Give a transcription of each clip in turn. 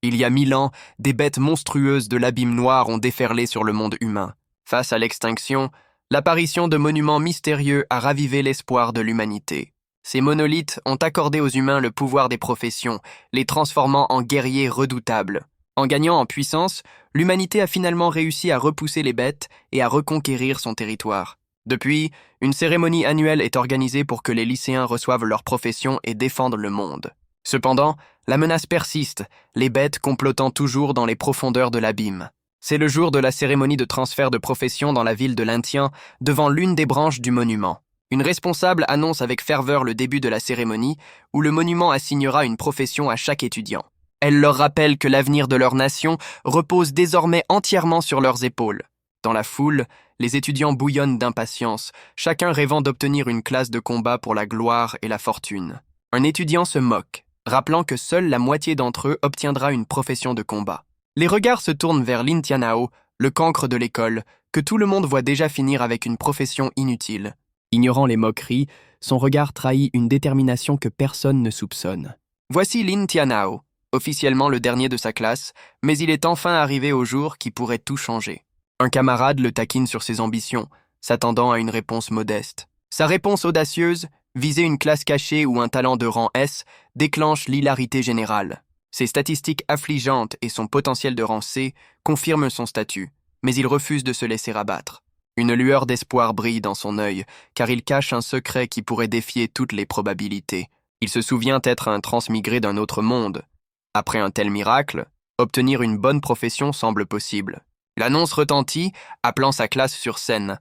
Il y a 1000 ans, des bêtes monstrueuses de l'abîme noir ont déferlé sur le monde humain. Face à l'extinction, l'apparition de monuments mystérieux a ravivé l'espoir de l'humanité. Ces monolithes ont accordé aux humains le pouvoir des professions, les transformant en guerriers redoutables. En gagnant en puissance, l'humanité a finalement réussi à repousser les bêtes et à reconquérir son territoire. Depuis, une cérémonie annuelle est organisée pour que les lycéens reçoivent leur profession et défendent le monde. Cependant, la menace persiste, les bêtes complotant toujours dans les profondeurs de l'abîme. C'est le jour de la cérémonie de transfert de profession dans la ville de Lintien, devant l'une des branches du monument. Une responsable annonce avec ferveur le début de la cérémonie, où le monument assignera une profession à chaque étudiant. Elle leur rappelle que l'avenir de leur nation repose désormais entièrement sur leurs épaules. Dans la foule, les étudiants bouillonnent d'impatience, chacun rêvant d'obtenir une classe de combat pour la gloire et la fortune. Un étudiant se moque, rappelant que seule la moitié d'entre eux obtiendra une profession de combat. Les regards se tournent vers Lin Tianhao, le cancre de l'école, que tout le monde voit déjà finir avec une profession inutile. Ignorant les moqueries, son regard trahit une détermination que personne ne soupçonne. Voici Lin Tianhao, officiellement le dernier de sa classe, mais il est enfin arrivé au jour qui pourrait tout changer. Un camarade le taquine sur ses ambitions, s'attendant à une réponse modeste. Sa réponse audacieuse, viser une classe cachée ou un talent de rang S, déclenche l'hilarité générale. Ses statistiques affligeantes et son potentiel de rang C confirment son statut, mais il refuse de se laisser abattre. Une lueur d'espoir brille dans son œil, car il cache un secret qui pourrait défier toutes les probabilités. Il se souvient être un transmigré d'un autre monde. Après un tel miracle, obtenir une bonne profession semble possible. L'annonce retentit, appelant sa classe sur scène.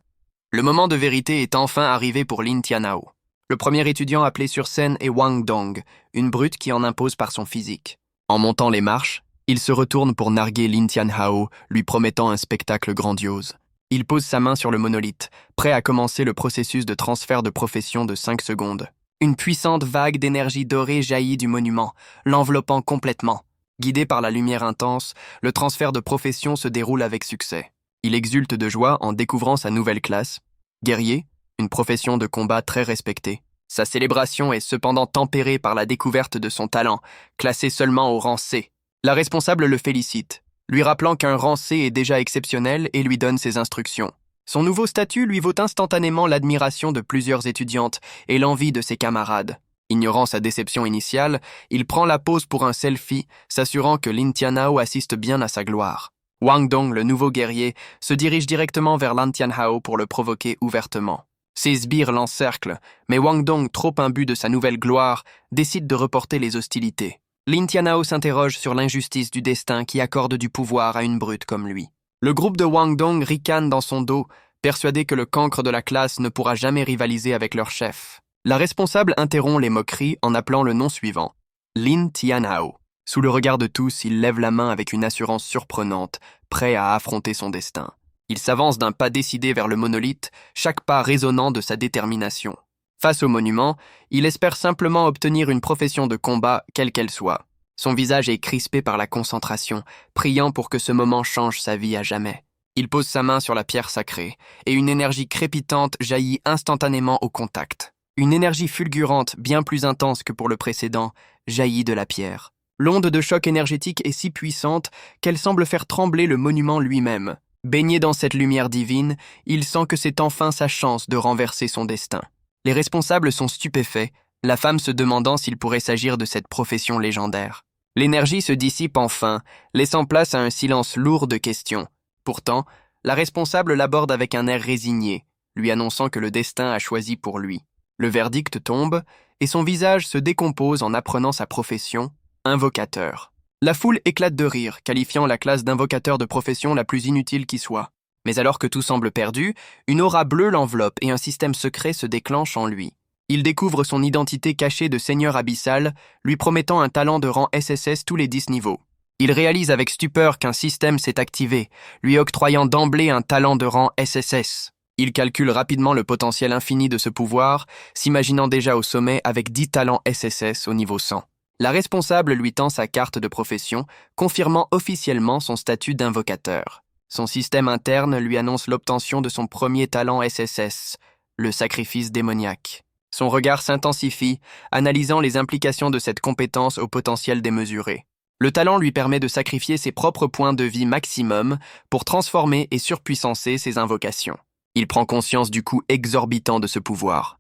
Le moment de vérité est enfin arrivé pour Lin Tianhao. Le premier étudiant appelé sur scène est Wang Dong, une brute qui en impose par son physique. En montant les marches, il se retourne pour narguer Lin Tianhao, lui promettant un spectacle grandiose. Il pose sa main sur le monolithe, prêt à commencer le processus de transfert de profession de 5 secondes. Une puissante vague d'énergie dorée jaillit du monument, l'enveloppant complètement. Guidé par la lumière intense, le transfert de profession se déroule avec succès. Il exulte de joie en découvrant sa nouvelle classe. Guerrier, une profession de combat très respectée. Sa célébration est cependant tempérée par la découverte de son talent, classé seulement au rang C. La responsable le félicite, lui rappelant qu'un rang C est déjà exceptionnel et lui donne ses instructions. Son nouveau statut lui vaut instantanément l'admiration de plusieurs étudiantes et l'envie de ses camarades. Ignorant sa déception initiale, il prend la pose pour un selfie, s'assurant que Lin Tianhao assiste bien à sa gloire. Wang Dong, le nouveau guerrier, se dirige directement vers Lin Tianhao pour le provoquer ouvertement. Ses sbires l'encerclent, mais Wang Dong, trop imbu de sa nouvelle gloire, décide de reporter les hostilités. Lin Tianhao s'interroge sur l'injustice du destin qui accorde du pouvoir à une brute comme lui. Le groupe de Wang Dong ricane dans son dos, persuadé que le cancre de la classe ne pourra jamais rivaliser avec leur chef. La responsable interrompt les moqueries en appelant le nom suivant, Lin Tianhao. Sous le regard de tous, il lève la main avec une assurance surprenante, prêt à affronter son destin. Il s'avance d'un pas décidé vers le monolithe, chaque pas résonnant de sa détermination. Face au monument, il espère simplement obtenir une profession de combat, quelle qu'elle soit. Son visage est crispé par la concentration, priant pour que ce moment change sa vie à jamais. Il pose sa main sur la pierre sacrée, et une énergie crépitante jaillit instantanément au contact. Une énergie fulgurante, bien plus intense que pour le précédent, jaillit de la pierre. L'onde de choc énergétique est si puissante qu'elle semble faire trembler le monument lui-même. Baigné dans cette lumière divine, il sent que c'est enfin sa chance de renverser son destin. Les responsables sont stupéfaits, la femme se demandant s'il pourrait s'agir de cette profession légendaire. L'énergie se dissipe enfin, laissant place à un silence lourd de questions. Pourtant, la responsable l'aborde avec un air résigné, lui annonçant que le destin a choisi pour lui. Le verdict tombe, et son visage se décompose en apprenant sa profession, invocateur. La foule éclate de rire, qualifiant la classe d'invocateur de profession la plus inutile qui soit. Mais alors que tout semble perdu, une aura bleue l'enveloppe et un système secret se déclenche en lui. Il découvre son identité cachée de seigneur abyssal, lui promettant un talent de rang SSS tous les 10 niveaux. Il réalise avec stupeur qu'un système s'est activé, lui octroyant d'emblée un talent de rang SSS. Il calcule rapidement le potentiel infini de ce pouvoir, s'imaginant déjà au sommet avec 10 talents SSS au niveau 100. La responsable lui tend sa carte de profession, confirmant officiellement son statut d'invocateur. Son système interne lui annonce l'obtention de son premier talent SSS, le sacrifice démoniaque. Son regard s'intensifie, analysant les implications de cette compétence au potentiel démesuré. Le talent lui permet de sacrifier ses propres points de vie maximum pour transformer et surpuissancer ses invocations. Il prend conscience du coût exorbitant de ce pouvoir,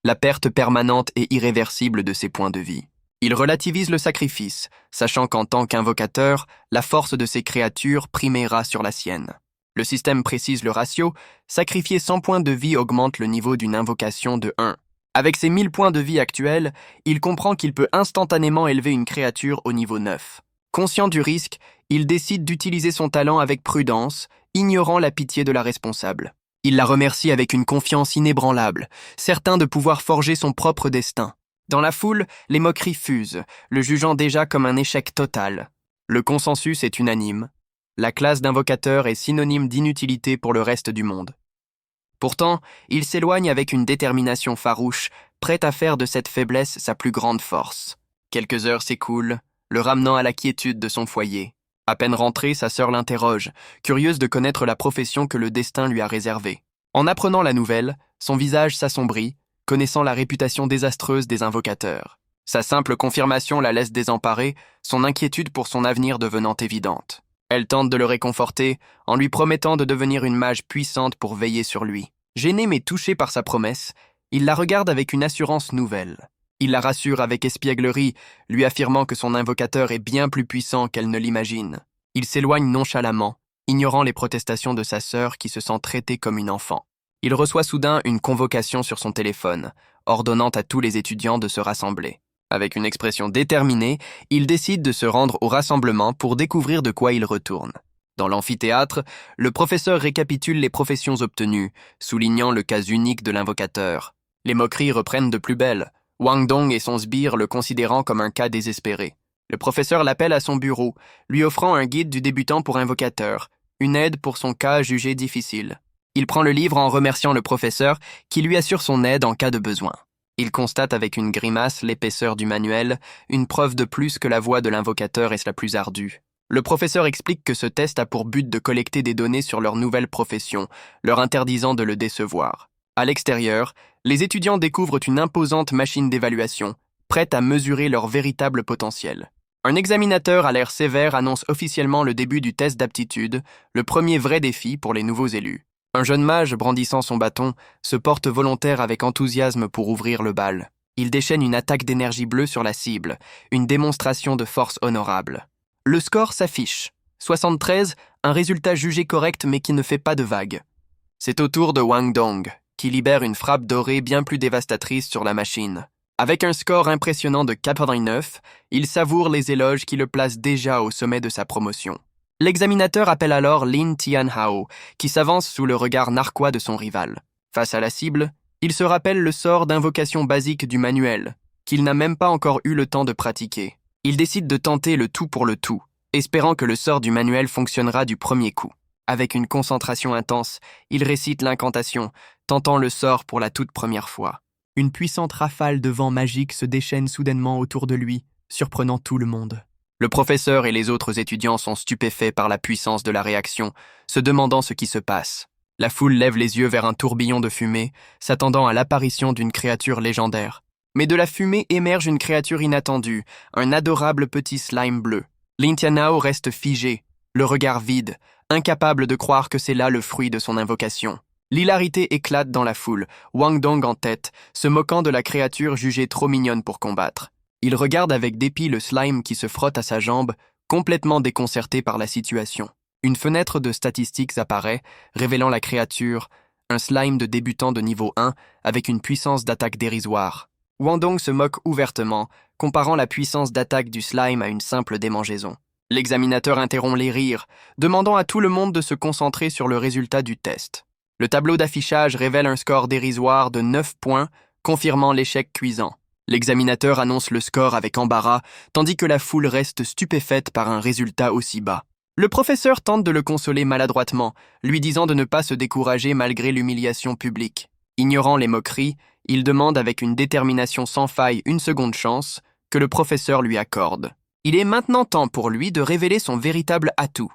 la perte permanente et irréversible de ses points de vie. Il relativise le sacrifice, sachant qu'en tant qu'invocateur, la force de ses créatures primera sur la sienne. Le système précise le ratio, sacrifier 100 points de vie augmente le niveau d'une invocation de 1. Avec ses 1000 points de vie actuels, il comprend qu'il peut instantanément élever une créature au niveau 9. Conscient du risque, il décide d'utiliser son talent avec prudence, ignorant la pitié de la responsable. Il la remercie avec une confiance inébranlable, certain de pouvoir forger son propre destin. Dans la foule, les moqueries fusent, le jugeant déjà comme un échec total. Le consensus est unanime. La classe d'invocateur est synonyme d'inutilité pour le reste du monde. Pourtant, il s'éloigne avec une détermination farouche, prêt à faire de cette faiblesse sa plus grande force. Quelques heures s'écoulent, le ramenant à la quiétude de son foyer. À peine rentré, sa sœur l'interroge, curieuse de connaître la profession que le destin lui a réservée. En apprenant la nouvelle, son visage s'assombrit, connaissant la réputation désastreuse des invocateurs. Sa simple confirmation la laisse désemparée, son inquiétude pour son avenir devenant évidente. Elle tente de le réconforter en lui promettant de devenir une mage puissante pour veiller sur lui. Gêné mais touché par sa promesse, il la regarde avec une assurance nouvelle. Il la rassure avec espièglerie, lui affirmant que son invocateur est bien plus puissant qu'elle ne l'imagine. Il s'éloigne nonchalamment, ignorant les protestations de sa sœur qui se sent traitée comme une enfant. Il reçoit soudain une convocation sur son téléphone, ordonnant à tous les étudiants de se rassembler. Avec une expression déterminée, il décide de se rendre au rassemblement pour découvrir de quoi il retourne. Dans l'amphithéâtre, le professeur récapitule les professions obtenues, soulignant le cas unique de l'invocateur. Les moqueries reprennent de plus belle, Wang Dong et son sbire le considérant comme un cas désespéré. Le professeur l'appelle à son bureau, lui offrant un guide du débutant pour invocateur, une aide pour son cas jugé difficile. Il prend le livre en remerciant le professeur qui lui assure son aide en cas de besoin. Il constate avec une grimace l'épaisseur du manuel, une preuve de plus que la voie de l'invocateur est la plus ardue. Le professeur explique que ce test a pour but de collecter des données sur leur nouvelle profession, leur interdisant de le décevoir. À l'extérieur, les étudiants découvrent une imposante machine d'évaluation, prête à mesurer leur véritable potentiel. Un examinateur à l'air sévère annonce officiellement le début du test d'aptitude, le premier vrai défi pour les nouveaux élus. Un jeune mage, brandissant son bâton, se porte volontaire avec enthousiasme pour ouvrir le bal. Il déchaîne une attaque d'énergie bleue sur la cible, une démonstration de force honorable. Le score s'affiche. 73, un résultat jugé correct mais qui ne fait pas de vagues. C'est au tour de Wang Dong, qui libère une frappe dorée bien plus dévastatrice sur la machine. Avec un score impressionnant de 89, il savoure les éloges qui le placent déjà au sommet de sa promotion. L'examinateur appelle alors Lin Tianhao, qui s'avance sous le regard narquois de son rival. Face à la cible, il se rappelle le sort d'invocation basique du manuel, qu'il n'a même pas encore eu le temps de pratiquer. Il décide de tenter le tout pour le tout, espérant que le sort du manuel fonctionnera du premier coup. Avec une concentration intense, il récite l'incantation, tentant le sort pour la toute première fois. Une puissante rafale de vent magique se déchaîne soudainement autour de lui, surprenant tout le monde. Le professeur et les autres étudiants sont stupéfaits par la puissance de la réaction, se demandant ce qui se passe. La foule lève les yeux vers un tourbillon de fumée, s'attendant à l'apparition d'une créature légendaire. Mais de la fumée émerge une créature inattendue, un adorable petit slime bleu. Lin Tianhao reste figé, le regard vide, incapable de croire que c'est là le fruit de son invocation. L'hilarité éclate dans la foule, Wang Dong en tête, se moquant de la créature jugée trop mignonne pour combattre. Il regarde avec dépit le slime qui se frotte à sa jambe, complètement déconcerté par la situation. Une fenêtre de statistiques apparaît, révélant la créature, un slime de débutant de niveau 1 avec une puissance d'attaque dérisoire. Wang Dong se moque ouvertement, comparant la puissance d'attaque du slime à une simple démangeaison. L'examinateur interrompt les rires, demandant à tout le monde de se concentrer sur le résultat du test. Le tableau d'affichage révèle un score dérisoire de 9 points, confirmant l'échec cuisant. L'examinateur annonce le score avec embarras, tandis que la foule reste stupéfaite par un résultat aussi bas. Le professeur tente de le consoler maladroitement, lui disant de ne pas se décourager malgré l'humiliation publique. Ignorant les moqueries, il demande avec une détermination sans faille une seconde chance, que le professeur lui accorde. Il est maintenant temps pour lui de révéler son véritable atout,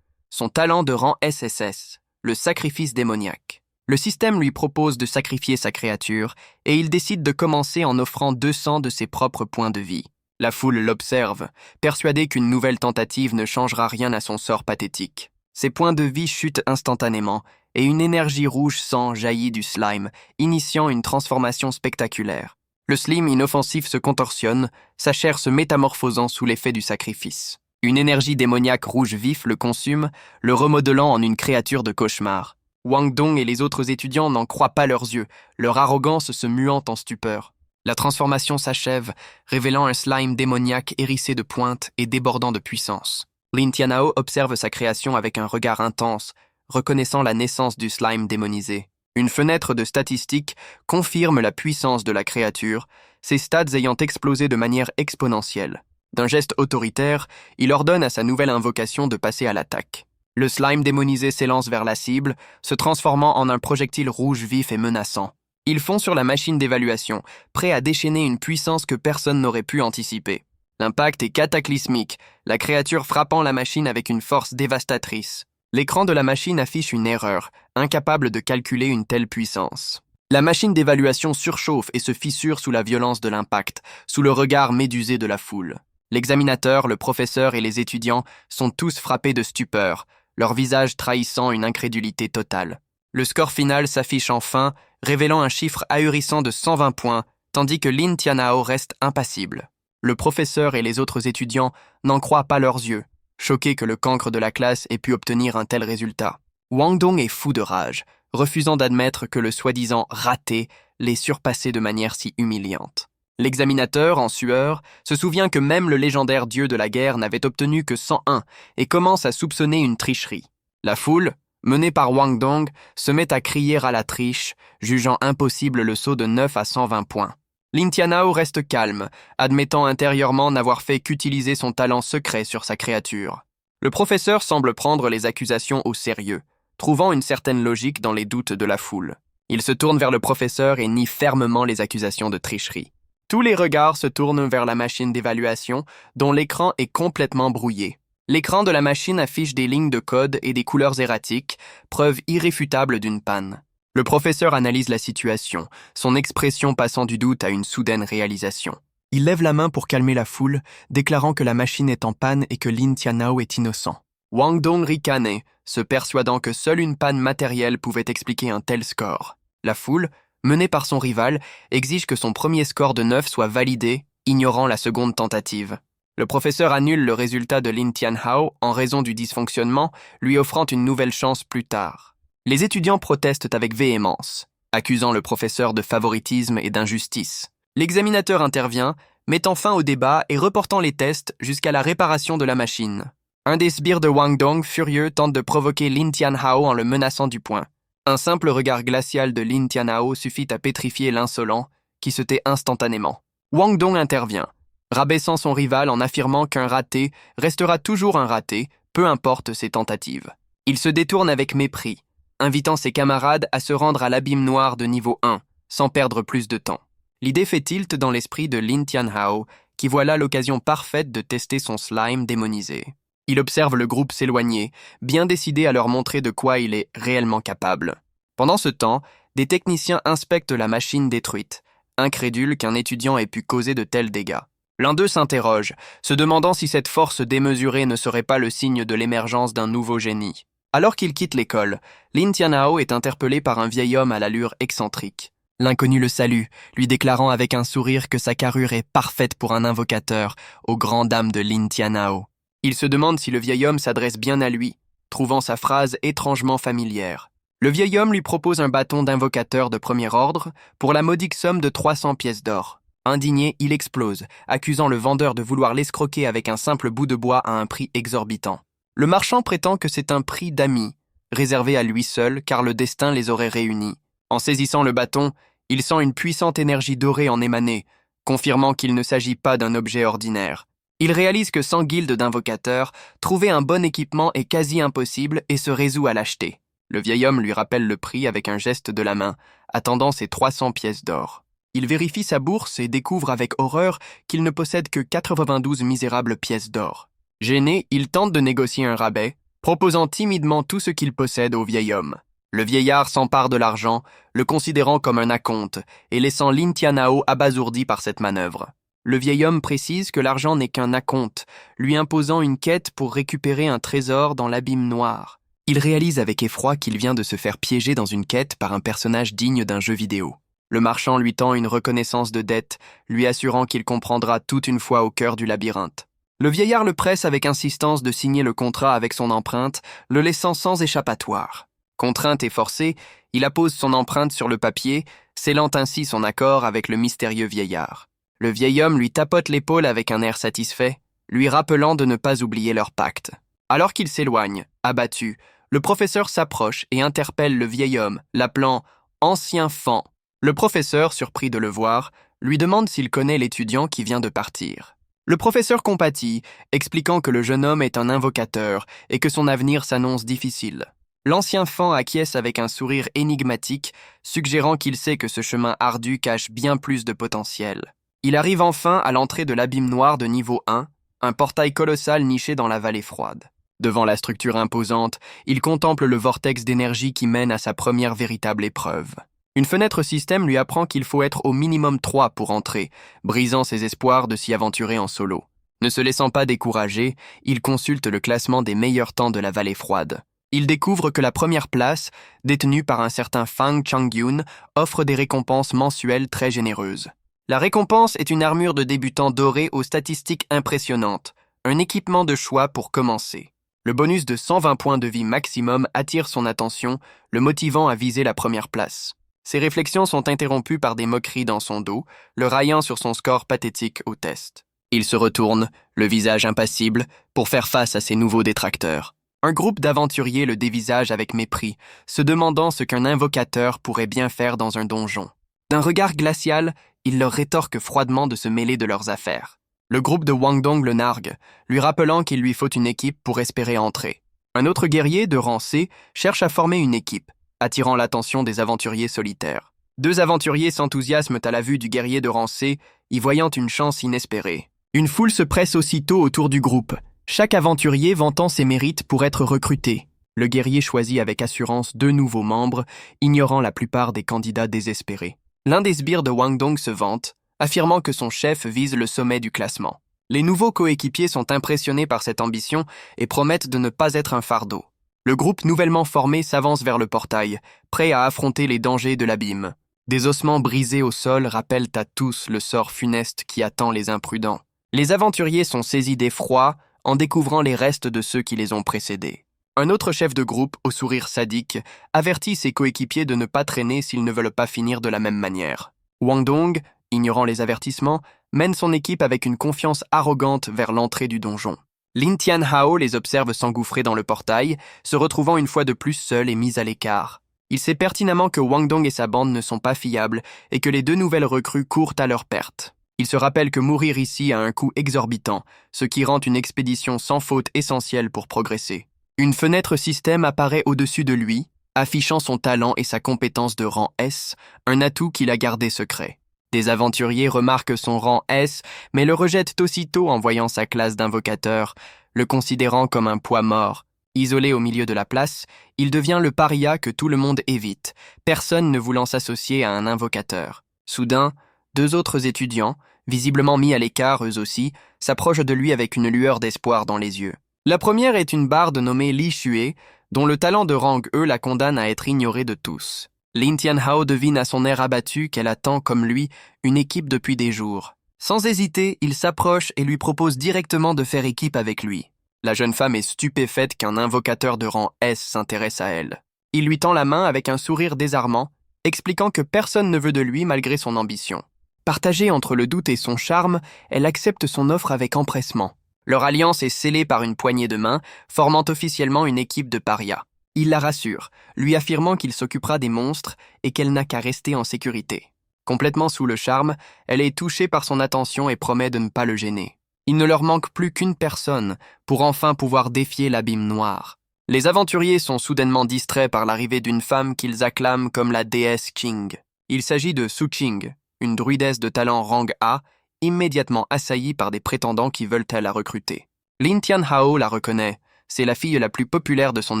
son talent de rang SSS, le sacrifice démoniaque. Le système lui propose de sacrifier sa créature et il décide de commencer en offrant 200 de ses propres points de vie. La foule l'observe, persuadée qu'une nouvelle tentative ne changera rien à son sort pathétique. Ses points de vie chutent instantanément, et une énergie rouge sang jaillit du slime, initiant une transformation spectaculaire. Le slime inoffensif se contorsionne, sa chair se métamorphosant sous l'effet du sacrifice. Une énergie démoniaque rouge vif le consume, le remodelant en une créature de cauchemar. Wang Dong et les autres étudiants n'en croient pas leurs yeux, leur arrogance se muant en stupeur. La transformation s'achève, révélant un slime démoniaque hérissé de pointes et débordant de puissance. Lin Tianhao observe sa création avec un regard intense, reconnaissant la naissance du slime démonisé. Une fenêtre de statistiques confirme la puissance de la créature, ses stats ayant explosé de manière exponentielle. D'un geste autoritaire, il ordonne à sa nouvelle invocation de passer à l'attaque. Le slime démonisé s'élance vers la cible, se transformant en un projectile rouge vif et menaçant. Il fond sur la machine d'évaluation, prêt à déchaîner une puissance que personne n'aurait pu anticiper. L'impact est cataclysmique, la créature frappant la machine avec une force dévastatrice. L'écran de la machine affiche une erreur, incapable de calculer une telle puissance. La machine d'évaluation surchauffe et se fissure sous la violence de l'impact, sous le regard médusé de la foule. L'examinateur, le professeur et les étudiants sont tous frappés de stupeur, leur visage trahissant une incrédulité totale. Le score final s'affiche enfin, révélant un chiffre ahurissant de 120 points, tandis que Lin Tianhao reste impassible. Le professeur et les autres étudiants n'en croient pas leurs yeux, choqués que le cancre de la classe ait pu obtenir un tel résultat. Wang Dong est fou de rage, refusant d'admettre que le soi-disant raté l'ait surpassé de manière si humiliante. L'examinateur, en sueur, se souvient que même le légendaire dieu de la guerre n'avait obtenu que 101 et commence à soupçonner une tricherie. La foule, menée par Wang Dong, se met à crier à la triche, jugeant impossible le saut de 9 à 120 points. Lin Tianhao reste calme, admettant intérieurement n'avoir fait qu'utiliser son talent secret sur sa créature. Le professeur semble prendre les accusations au sérieux, trouvant une certaine logique dans les doutes de la foule. Il se tourne vers le professeur et nie fermement les accusations de tricherie. Tous les regards se tournent vers la machine d'évaluation, dont l'écran est complètement brouillé. L'écran de la machine affiche des lignes de code et des couleurs erratiques, preuve irréfutable d'une panne. Le professeur analyse la situation, son expression passant du doute à une soudaine réalisation. Il lève la main pour calmer la foule, déclarant que la machine est en panne et que Lin Tianhao est innocent. Wang Dong ricanait, se persuadant que seule une panne matérielle pouvait expliquer un tel score. La foule, menée par son rival, exige que son premier score de 9 soit validé, ignorant la seconde tentative. Le professeur annule le résultat de Lin Tianhao en raison du dysfonctionnement, lui offrant une nouvelle chance plus tard. Les étudiants protestent avec véhémence, accusant le professeur de favoritisme et d'injustice. L'examinateur intervient, mettant fin au débat et reportant les tests jusqu'à la réparation de la machine. Un des sbires de Wang Dong, furieux, tente de provoquer Lin Tianhao en le menaçant du poing. Un simple regard glacial de Lin Tianhao suffit à pétrifier l'insolent, qui se tait instantanément. Wang Dong intervient, rabaissant son rival en affirmant qu'un raté restera toujours un raté, peu importe ses tentatives. Il se détourne avec mépris, invitant ses camarades à se rendre à l'abîme noir de niveau 1, sans perdre plus de temps. L'idée fait tilt dans l'esprit de Lin Tianhao, qui voit là l'occasion parfaite de tester son slime démonisé. Il observe le groupe s'éloigner, bien décidé à leur montrer de quoi il est réellement capable. Pendant ce temps, des techniciens inspectent la machine détruite, incrédules qu'un étudiant ait pu causer de tels dégâts. L'un d'eux s'interroge, se demandant si cette force démesurée ne serait pas le signe de l'émergence d'un nouveau génie. Alors qu'il quitte l'école, Lin Tianhao est interpellé par un vieil homme à l'allure excentrique. L'inconnu le salue, lui déclarant avec un sourire que sa carrure est parfaite pour un invocateur, aux grandes dames de Lin Tianhao. Il se demande si le vieil homme s'adresse bien à lui, trouvant sa phrase étrangement familière. Le vieil homme lui propose un bâton d'invocateur de premier ordre pour la modique somme de 300 pièces d'or. Indigné, il explose, accusant le vendeur de vouloir l'escroquer avec un simple bout de bois à un prix exorbitant. Le marchand prétend que c'est un prix d'amis, réservé à lui seul car le destin les aurait réunis. En saisissant le bâton, il sent une puissante énergie dorée en émaner, confirmant qu'il ne s'agit pas d'un objet ordinaire. Il réalise que sans guilde d'invocateurs, trouver un bon équipement est quasi impossible et se résout à l'acheter. Le vieil homme lui rappelle le prix avec un geste de la main, attendant ses 300 pièces d'or. Il vérifie sa bourse et découvre avec horreur qu'il ne possède que 92 misérables pièces d'or. Gêné, il tente de négocier un rabais, proposant timidement tout ce qu'il possède au vieil homme. Le vieillard s'empare de l'argent, le considérant comme un acompte, et laissant Lin Tianhao abasourdi par cette manœuvre. Le vieil homme précise que l'argent n'est qu'un acompte, lui imposant une quête pour récupérer un trésor dans l'abîme noir. Il réalise avec effroi qu'il vient de se faire piéger dans une quête par un personnage digne d'un jeu vidéo. Le marchand lui tend une reconnaissance de dette, lui assurant qu'il comprendra tout une fois au cœur du labyrinthe. Le vieillard le presse avec insistance de signer le contrat avec son empreinte, le laissant sans échappatoire. Contrainte et forcée, il appose son empreinte sur le papier, scellant ainsi son accord avec le mystérieux vieillard. Le vieil homme lui tapote l'épaule avec un air satisfait, lui rappelant de ne pas oublier leur pacte. Alors qu'il s'éloigne, abattu, le professeur s'approche et interpelle le vieil homme, l'appelant « ancien fan ». Le professeur, surpris de le voir, lui demande s'il connaît l'étudiant qui vient de partir. Le professeur compatit, expliquant que le jeune homme est un invocateur et que son avenir s'annonce difficile. L'ancien fan acquiesce avec un sourire énigmatique, suggérant qu'il sait que ce chemin ardu cache bien plus de potentiel. Il arrive enfin à l'entrée de l'abîme noir de niveau 1, un portail colossal niché dans la vallée froide. Devant la structure imposante, il contemple le vortex d'énergie qui mène à sa première véritable épreuve. Une fenêtre système lui apprend qu'il faut être au minimum 3 pour entrer, brisant ses espoirs de s'y aventurer en solo. Ne se laissant pas décourager, il consulte le classement des meilleurs temps de la vallée froide. Il découvre que la première place, détenue par un certain Fang Changyun, offre des récompenses mensuelles très généreuses. La récompense est une armure de débutant dorée aux statistiques impressionnantes, un équipement de choix pour commencer. Le bonus de 120 points de vie maximum attire son attention, le motivant à viser la première place. Ses réflexions sont interrompues par des moqueries dans son dos, le raillant sur son score pathétique au test. Il se retourne, le visage impassible, pour faire face à ses nouveaux détracteurs. Un groupe d'aventuriers le dévisage avec mépris, se demandant ce qu'un invocateur pourrait bien faire dans un donjon. D'un regard glacial, il leur rétorque froidement de se mêler de leurs affaires. Le groupe de Wang Dong le nargue, lui rappelant qu'il lui faut une équipe pour espérer entrer. Un autre guerrier de rang C cherche à former une équipe, attirant l'attention des aventuriers solitaires. 2 aventuriers s'enthousiasment à la vue du guerrier de rang C, y voyant une chance inespérée. Une foule se presse aussitôt autour du groupe, chaque aventurier vantant ses mérites pour être recruté. Le guerrier choisit avec assurance 2 nouveaux membres, ignorant la plupart des candidats désespérés. L'un des sbires de Wang Dong se vante, affirmant que son chef vise le sommet du classement. Les nouveaux coéquipiers sont impressionnés par cette ambition et promettent de ne pas être un fardeau. Le groupe nouvellement formé s'avance vers le portail, prêt à affronter les dangers de l'abîme. Des ossements brisés au sol rappellent à tous le sort funeste qui attend les imprudents. Les aventuriers sont saisis d'effroi en découvrant les restes de ceux qui les ont précédés. Un autre chef de groupe, au sourire sadique, avertit ses coéquipiers de ne pas traîner s'ils ne veulent pas finir de la même manière. Wang Dong, ignorant les avertissements, mène son équipe avec une confiance arrogante vers l'entrée du donjon. Lin Tianhao les observe s'engouffrer dans le portail, se retrouvant une fois de plus seul et mis à l'écart. Il sait pertinemment que Wang Dong et sa bande ne sont pas fiables et que les 2 nouvelles recrues courent à leur perte. Il se rappelle que mourir ici a un coût exorbitant, ce qui rend une expédition sans faute essentielle pour progresser. Une fenêtre système apparaît au-dessus de lui, affichant son talent et sa compétence de rang S, un atout qu'il a gardé secret. Des aventuriers remarquent son rang S, mais le rejettent aussitôt en voyant sa classe d'invocateur, le considérant comme un poids mort. Isolé au milieu de la place, il devient le paria que tout le monde évite, personne ne voulant s'associer à un invocateur. Soudain, 2 autres étudiants, visiblement mis à l'écart eux aussi, s'approchent de lui avec une lueur d'espoir dans les yeux. La première est une barde nommée Li Xue, dont le talent de Rang E la condamne à être ignoré de tous. Lin Tianhao devine à son air abattu qu'elle attend, comme lui, une équipe depuis des jours. Sans hésiter, il s'approche et lui propose directement de faire équipe avec lui. La jeune femme est stupéfaite qu'un invocateur de rang S s'intéresse à elle. Il lui tend la main avec un sourire désarmant, expliquant que personne ne veut de lui malgré son ambition. Partagée entre le doute et son charme, elle accepte son offre avec empressement. Leur alliance est scellée par une poignée de main, formant officiellement une équipe de parias. Il la rassure, lui affirmant qu'il s'occupera des monstres et qu'elle n'a qu'à rester en sécurité. Complètement sous le charme, elle est touchée par son attention et promet de ne pas le gêner. Il ne leur manque plus qu'une personne pour enfin pouvoir défier l'abîme noir. Les aventuriers sont soudainement distraits par l'arrivée d'une femme qu'ils acclament comme la déesse Qing. Il s'agit de Su Qing, une druidesse de talent rang A, immédiatement assaillie par des prétendants qui veulent la recruter. Lin Tianhao la reconnaît, c'est la fille la plus populaire de son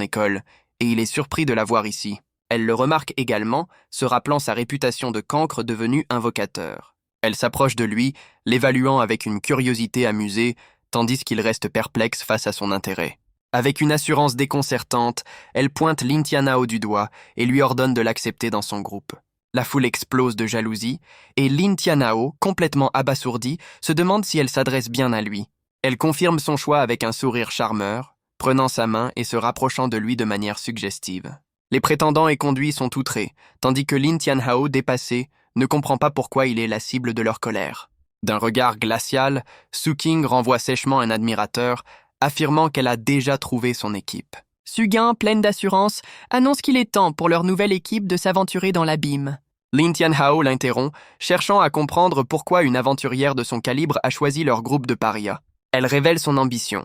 école, et il est surpris de la voir ici. Elle le remarque également, se rappelant sa réputation de cancre devenu invocateur. Elle s'approche de lui, l'évaluant avec une curiosité amusée, tandis qu'il reste perplexe face à son intérêt. Avec une assurance déconcertante, elle pointe Lin Tianhao du doigt et lui ordonne de l'accepter dans son groupe. La foule explose de jalousie, et Lin Tianhao, complètement abasourdie, se demande si elle s'adresse bien à lui. Elle confirme son choix avec un sourire charmeur, prenant sa main et se rapprochant de lui de manière suggestive. Les prétendants et conduits sont outrés, tandis que Lin Tianhao, dépassé, ne comprend pas pourquoi il est la cible de leur colère. D'un regard glacial, Su Qing renvoie sèchement un admirateur, affirmant qu'elle a déjà trouvé son équipe. Sugain, pleine d'assurance, annonce qu'il est temps pour leur nouvelle équipe de s'aventurer dans l'abîme. Lin Tianhao l'interrompt, cherchant à comprendre pourquoi une aventurière de son calibre a choisi leur groupe de parias. Elle révèle son ambition: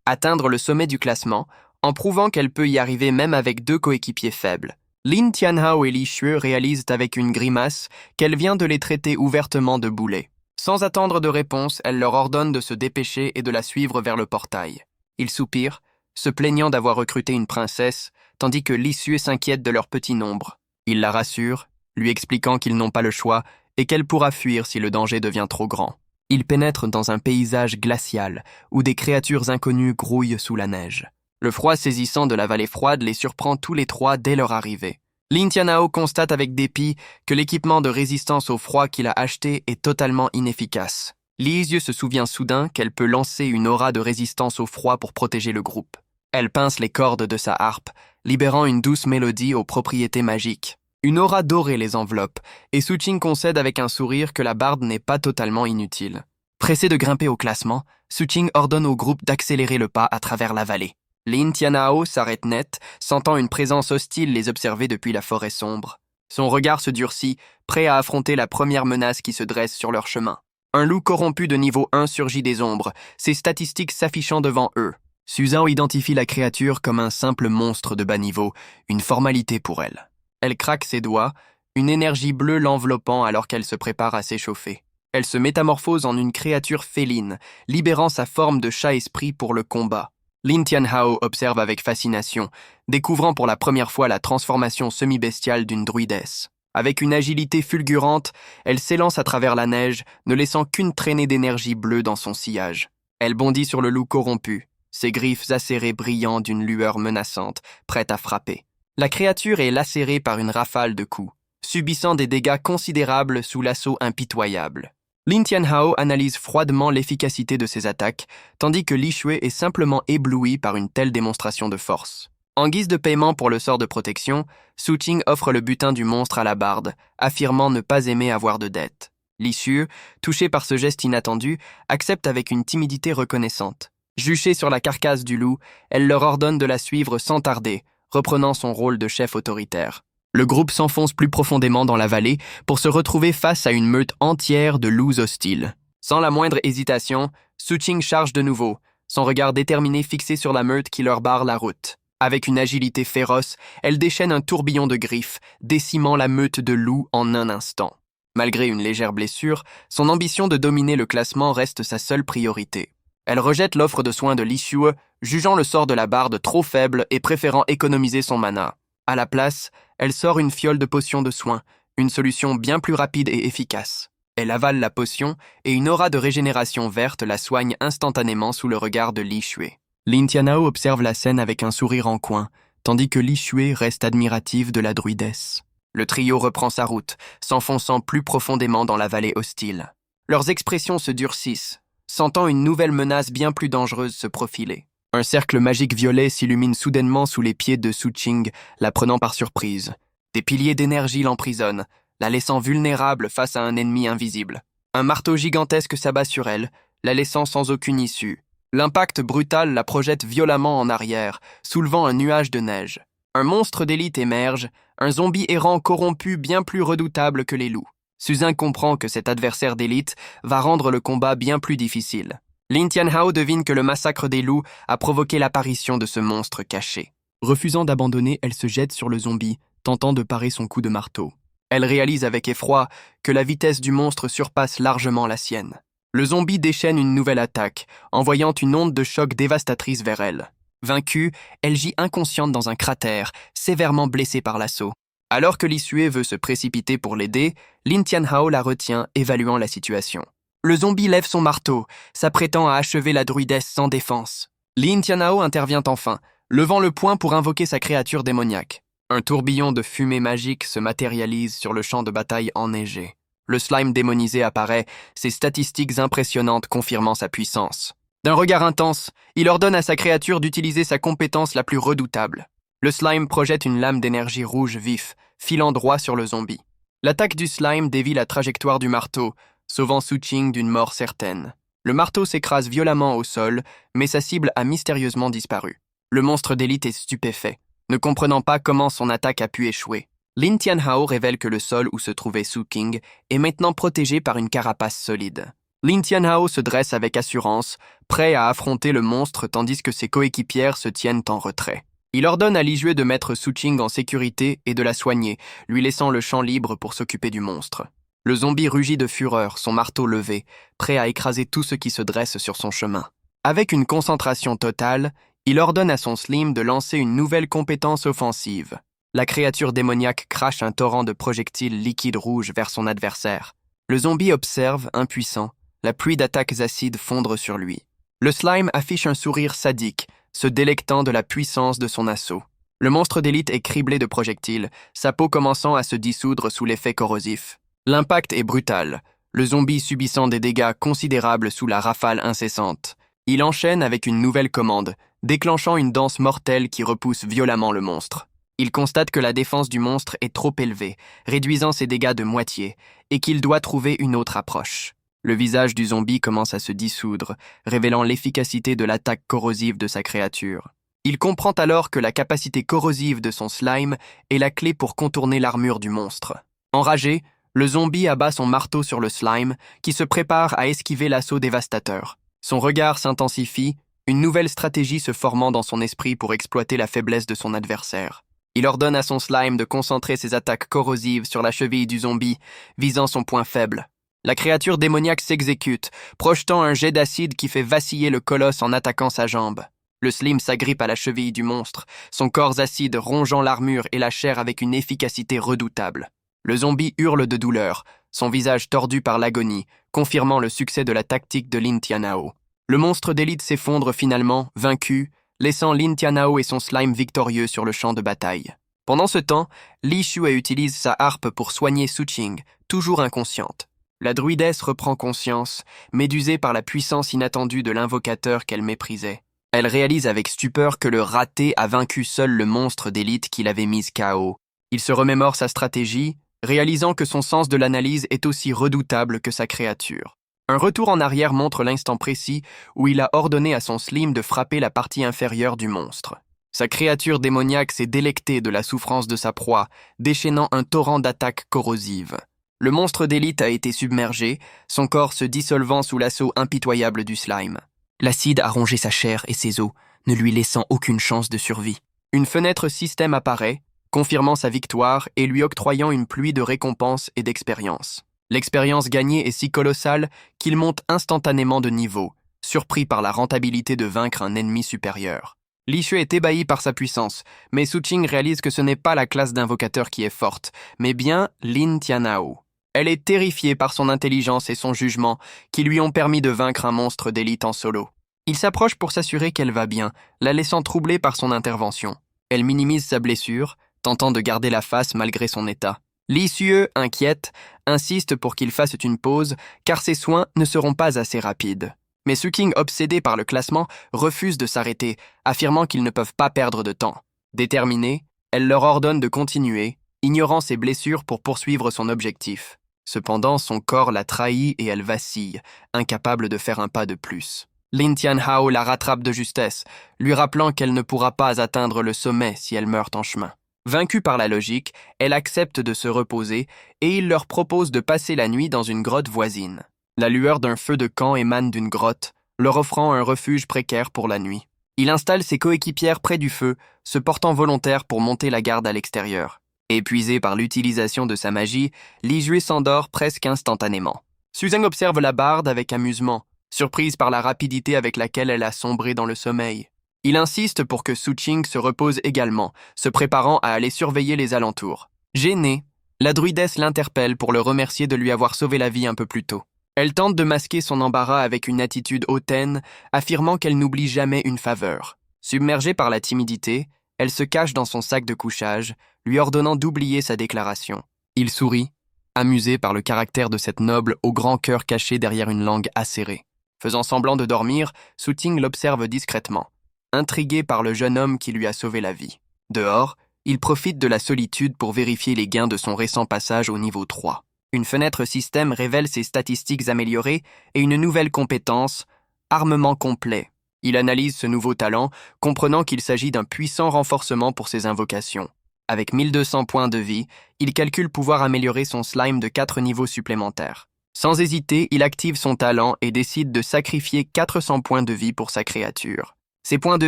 atteindre le sommet du classement, en prouvant qu'elle peut y arriver même avec 2 coéquipiers faibles. Lin Tianhao et Li Xue réalisent avec une grimace qu'elle vient de les traiter ouvertement de boulets. Sans attendre de réponse, elle leur ordonne de se dépêcher et de la suivre vers le portail. Ils soupirent, se plaignant d'avoir recruté une princesse, tandis que Li Xue s'inquiète de leur petit nombre. Il la rassure, lui expliquant qu'ils n'ont pas le choix et qu'elle pourra fuir si le danger devient trop grand. Ils pénètrent dans un paysage glacial où des créatures inconnues grouillent sous la neige. Le froid saisissant de la vallée froide les surprend tous les 3 dès leur arrivée. Lin Tianhao constate avec dépit que l'équipement de résistance au froid qu'il a acheté est totalement inefficace. Li Xue se souvient soudain qu'elle peut lancer une aura de résistance au froid pour protéger le groupe. Elle pince les cordes de sa harpe, libérant une douce mélodie aux propriétés magiques. Une aura dorée les enveloppe, et Su Qing concède avec un sourire que la barde n'est pas totalement inutile. Pressé de grimper au classement, Su Qing ordonne au groupe d'accélérer le pas à travers la vallée. Lin Tianhao s'arrête net, sentant une présence hostile les observer depuis la forêt sombre. Son regard se durcit, prêt à affronter la première menace qui se dresse sur leur chemin. Un loup corrompu de niveau 1 surgit des ombres, ses statistiques s'affichant devant eux. Suzhao identifie la créature comme un simple monstre de bas niveau, une formalité pour elle. Elle craque ses doigts, une énergie bleue l'enveloppant alors qu'elle se prépare à s'échauffer. Elle se métamorphose en une créature féline, libérant sa forme de chat-esprit pour le combat. Lin Tianhao observe avec fascination, découvrant pour la première fois la transformation semi-bestiale d'une druidesse. Avec une agilité fulgurante, elle s'élance à travers la neige, ne laissant qu'une traînée d'énergie bleue dans son sillage. Elle bondit sur le loup corrompu, ses griffes acérées brillant d'une lueur menaçante, prête à frapper. La créature est lacérée par une rafale de coups, subissant des dégâts considérables sous l'assaut impitoyable. Lin Tianhao analyse froidement l'efficacité de ses attaques, tandis que Li Xue est simplement ébloui par une telle démonstration de force. En guise de paiement pour le sort de protection, Su Qing offre le butin du monstre à la barde, affirmant ne pas aimer avoir de dette. Li Xue, touché par ce geste inattendu, accepte avec une timidité reconnaissante. Juchée sur la carcasse du loup, elle leur ordonne de la suivre sans tarder, reprenant son rôle de chef autoritaire. Le groupe s'enfonce plus profondément dans la vallée pour se retrouver face à une meute entière de loups hostiles. Sans la moindre hésitation, Su Qing charge de nouveau, son regard déterminé fixé sur la meute qui leur barre la route. Avec une agilité féroce, elle déchaîne un tourbillon de griffes, décimant la meute de loups en un instant. Malgré une légère blessure, son ambition de dominer le classement reste sa seule priorité. Elle rejette l'offre de soins de Li Xue, jugeant le sort de la barde trop faible et préférant économiser son mana. À la place, elle sort une fiole de potion de soins, une solution bien plus rapide et efficace. Elle avale la potion et une aura de régénération verte la soigne instantanément sous le regard de Li Xue. Lin Tianhao observe la scène avec un sourire en coin, tandis que Li Xue reste admirative de la druidesse. Le trio reprend sa route, s'enfonçant plus profondément dans la vallée hostile. Leurs expressions se durcissent, sentant une nouvelle menace bien plus dangereuse se profiler. Un cercle magique violet s'illumine soudainement sous les pieds de Su Qing, la prenant par surprise. Des piliers d'énergie l'emprisonnent, la laissant vulnérable face à un ennemi invisible. Un marteau gigantesque s'abat sur elle, la laissant sans aucune issue. L'impact brutal la projette violemment en arrière, soulevant un nuage de neige. Un monstre d'élite émerge, un zombie errant corrompu bien plus redoutable que les loups. Suzin comprend que cet adversaire d'élite va rendre le combat bien plus difficile. Lin Tianhao devine que le massacre des loups a provoqué l'apparition de ce monstre caché. Refusant d'abandonner, elle se jette sur le zombie, tentant de parer son coup de marteau. Elle réalise avec effroi que la vitesse du monstre surpasse largement la sienne. Le zombie déchaîne une nouvelle attaque, envoyant une onde de choc dévastatrice vers elle. Vaincue, elle gît inconsciente dans un cratère, sévèrement blessée par l'assaut. Alors que Li Xue veut se précipiter pour l'aider, Lin Tianhao la retient, évaluant la situation. Le zombie lève son marteau, s'apprêtant à achever la druidesse sans défense. Lin Tianhao intervient enfin, levant le poing pour invoquer sa créature démoniaque. Un tourbillon de fumée magique se matérialise sur le champ de bataille enneigé. Le slime démonisé apparaît, ses statistiques impressionnantes confirmant sa puissance. D'un regard intense, il ordonne à sa créature d'utiliser sa compétence la plus redoutable. Le slime projette une lame d'énergie rouge vif, filant droit sur le zombie. L'attaque du slime dévie la trajectoire du marteau, sauvant Su Qing d'une mort certaine. Le marteau s'écrase violemment au sol, mais sa cible a mystérieusement disparu. Le monstre d'élite est stupéfait, ne comprenant pas comment son attaque a pu échouer. Lin Tianhao révèle que le sol où se trouvait Su Qing est maintenant protégé par une carapace solide. Lin Tianhao se dresse avec assurance, prêt à affronter le monstre tandis que ses coéquipières se tiennent en retrait. Il ordonne à Li Xue de mettre Su Qing en sécurité et de la soigner, lui laissant le champ libre pour s'occuper du monstre. Le zombie rugit de fureur, son marteau levé, prêt à écraser tout ce qui se dresse sur son chemin. Avec une concentration totale, il ordonne à son Slim de lancer une nouvelle compétence offensive. La créature démoniaque crache un torrent de projectiles liquides rouges vers son adversaire. Le zombie observe, impuissant, la pluie d'attaques acides fondre sur lui. Le slime affiche un sourire sadique, se délectant de la puissance de son assaut. Le monstre d'élite est criblé de projectiles, sa peau commençant à se dissoudre sous l'effet corrosif. L'impact est brutal, le zombie subissant des dégâts considérables sous la rafale incessante. Il enchaîne avec une nouvelle commande, déclenchant une danse mortelle qui repousse violemment le monstre. Il constate que la défense du monstre est trop élevée, réduisant ses dégâts de moitié, et qu'il doit trouver une autre approche. Le visage du zombie commence à se dissoudre, révélant l'efficacité de l'attaque corrosive de sa créature. Il comprend alors que la capacité corrosive de son slime est la clé pour contourner l'armure du monstre. Enragé, le zombie abat son marteau sur le slime, qui se prépare à esquiver l'assaut dévastateur. Son regard s'intensifie, une nouvelle stratégie se formant dans son esprit pour exploiter la faiblesse de son adversaire. Il ordonne à son slime de concentrer ses attaques corrosives sur la cheville du zombie, visant son point faible. La créature démoniaque s'exécute, projetant un jet d'acide qui fait vaciller le colosse en attaquant sa jambe. Le slime s'agrippe à la cheville du monstre, son corps acide rongeant l'armure et la chair avec une efficacité redoutable. Le zombie hurle de douleur, son visage tordu par l'agonie, confirmant le succès de la tactique de Lin Tianhao. Le monstre d'élite s'effondre finalement, vaincu, laissant Lin Tianhao et son slime victorieux sur le champ de bataille. Pendant ce temps, Li Xue utilise sa harpe pour soigner Su Qing, toujours inconsciente. La druidesse reprend conscience, médusée par la puissance inattendue de l'invocateur qu'elle méprisait. Elle réalise avec stupeur que le raté a vaincu seul le monstre d'élite qui l'avait mise KO. Il se remémore sa stratégie, réalisant que son sens de l'analyse est aussi redoutable que sa créature. Un retour en arrière montre l'instant précis où il a ordonné à son slime de frapper la partie inférieure du monstre. Sa créature démoniaque s'est délectée de la souffrance de sa proie, déchaînant un torrent d'attaques corrosives. Le monstre d'élite a été submergé, son corps se dissolvant sous l'assaut impitoyable du slime. L'acide a rongé sa chair et ses os, ne lui laissant aucune chance de survie. Une fenêtre système apparaît, confirmant sa victoire et lui octroyant une pluie de récompenses et d'expérience. L'expérience gagnée est si colossale qu'il monte instantanément de niveau, surpris par la rentabilité de vaincre un ennemi supérieur. Li Xue est ébahi par sa puissance, mais Su Qing réalise que ce n'est pas la classe d'invocateur qui est forte, mais bien Lin Tianhao. Elle est terrifiée par son intelligence et son jugement qui lui ont permis de vaincre un monstre d'élite en solo. Il s'approche pour s'assurer qu'elle va bien, la laissant troublée par son intervention. Elle minimise sa blessure, tentant de garder la face malgré son état. Li Xue, inquiète, insiste pour qu'il fasse une pause, car ses soins ne seront pas assez rapides. Mais Su Qing, obsédé par le classement, refuse de s'arrêter, affirmant qu'ils ne peuvent pas perdre de temps. Déterminée, elle leur ordonne de continuer, ignorant ses blessures pour poursuivre son objectif. Cependant, son corps la trahit et elle vacille, incapable de faire un pas de plus. Lin Tianhao la rattrape de justesse, lui rappelant qu'elle ne pourra pas atteindre le sommet si elle meurt en chemin. Vaincue par la logique, elle accepte de se reposer et il leur propose de passer la nuit dans une grotte voisine. La lueur d'un feu de camp émane d'une grotte, leur offrant un refuge précaire pour la nuit. Il installe ses coéquipières près du feu, se portant volontaire pour monter la garde à l'extérieur. Épuisé par l'utilisation de sa magie, Li Xue s'endort presque instantanément. Su Zeng observe la barde avec amusement, surprise par la rapidité avec laquelle elle a sombré dans le sommeil. Il insiste pour que Su Qing se repose également, se préparant à aller surveiller les alentours. Gênée, la druidesse l'interpelle pour le remercier de lui avoir sauvé la vie un peu plus tôt. Elle tente de masquer son embarras avec une attitude hautaine, affirmant qu'elle n'oublie jamais une faveur. Submergée par la timidité, elle se cache dans son sac de couchage, lui ordonnant d'oublier sa déclaration. Il sourit, amusé par le caractère de cette noble au grand cœur caché derrière une langue acérée. Faisant semblant de dormir, Su-Ting l'observe discrètement, intrigué par le jeune homme qui lui a sauvé la vie. Dehors, il profite de la solitude pour vérifier les gains de son récent passage au niveau 3. Une fenêtre système révèle ses statistiques améliorées et une nouvelle compétence, armement complet. Il analyse ce nouveau talent, comprenant qu'il s'agit d'un puissant renforcement pour ses invocations. Avec 1200 points de vie, il calcule pouvoir améliorer son slime de 4 niveaux supplémentaires. Sans hésiter, il active son talent et décide de sacrifier 400 points de vie pour sa créature. Ses points de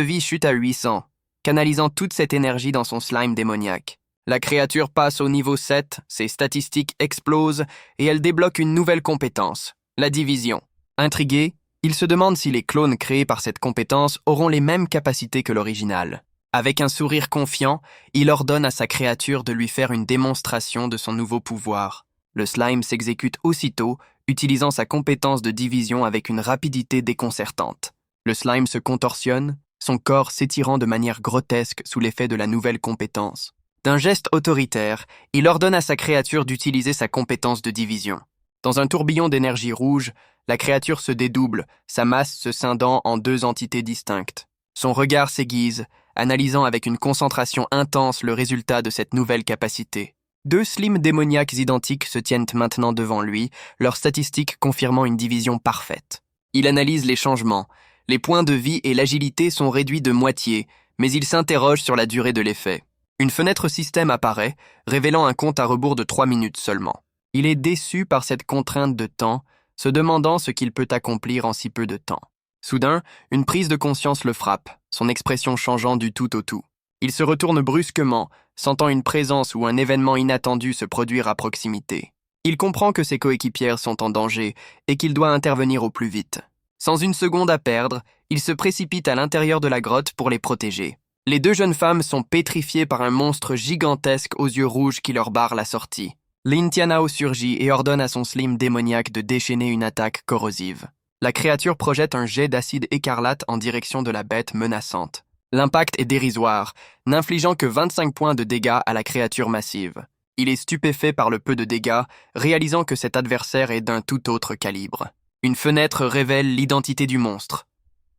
vie chutent à 800, canalisant toute cette énergie dans son slime démoniaque. La créature passe au niveau 7, ses statistiques explosent et elle débloque une nouvelle compétence, la division. Intrigué, il se demande si les clones créés par cette compétence auront les mêmes capacités que l'original. Avec un sourire confiant, il ordonne à sa créature de lui faire une démonstration de son nouveau pouvoir. Le slime s'exécute aussitôt, utilisant sa compétence de division avec une rapidité déconcertante. Le slime se contorsionne, son corps s'étirant de manière grotesque sous l'effet de la nouvelle compétence. D'un geste autoritaire, il ordonne à sa créature d'utiliser sa compétence de division. Dans un tourbillon d'énergie rouge, la créature se dédouble, sa masse se scindant en 2 entités distinctes. Son regard s'aiguise, analysant avec une concentration intense le résultat de cette nouvelle capacité. 2 slimes démoniaques identiques se tiennent maintenant devant lui, leurs statistiques confirmant une division parfaite. Il analyse les changements. Les points de vie et l'agilité sont réduits de moitié, mais il s'interroge sur la durée de l'effet. Une fenêtre système apparaît, révélant un compte à rebours de 3 minutes seulement. Il est déçu par cette contrainte de temps, se demandant ce qu'il peut accomplir en si peu de temps. Soudain, une prise de conscience le frappe, son expression changeant du tout au tout. Il se retourne brusquement, sentant une présence ou un événement inattendu se produire à proximité. Il comprend que ses coéquipières sont en danger et qu'il doit intervenir au plus vite. Sans une seconde à perdre, il se précipite à l'intérieur de la grotte pour les protéger. Les 2 jeunes femmes sont pétrifiées par un monstre gigantesque aux yeux rouges qui leur barre la sortie. Lin Tianao surgit et ordonne à son slime démoniaque de déchaîner une attaque corrosive. La créature projette un jet d'acide écarlate en direction de la bête menaçante. L'impact est dérisoire, n'infligeant que 25 points de dégâts à la créature massive. Il est stupéfait par le peu de dégâts, réalisant que cet adversaire est d'un tout autre calibre. Une fenêtre révèle l'identité du monstre.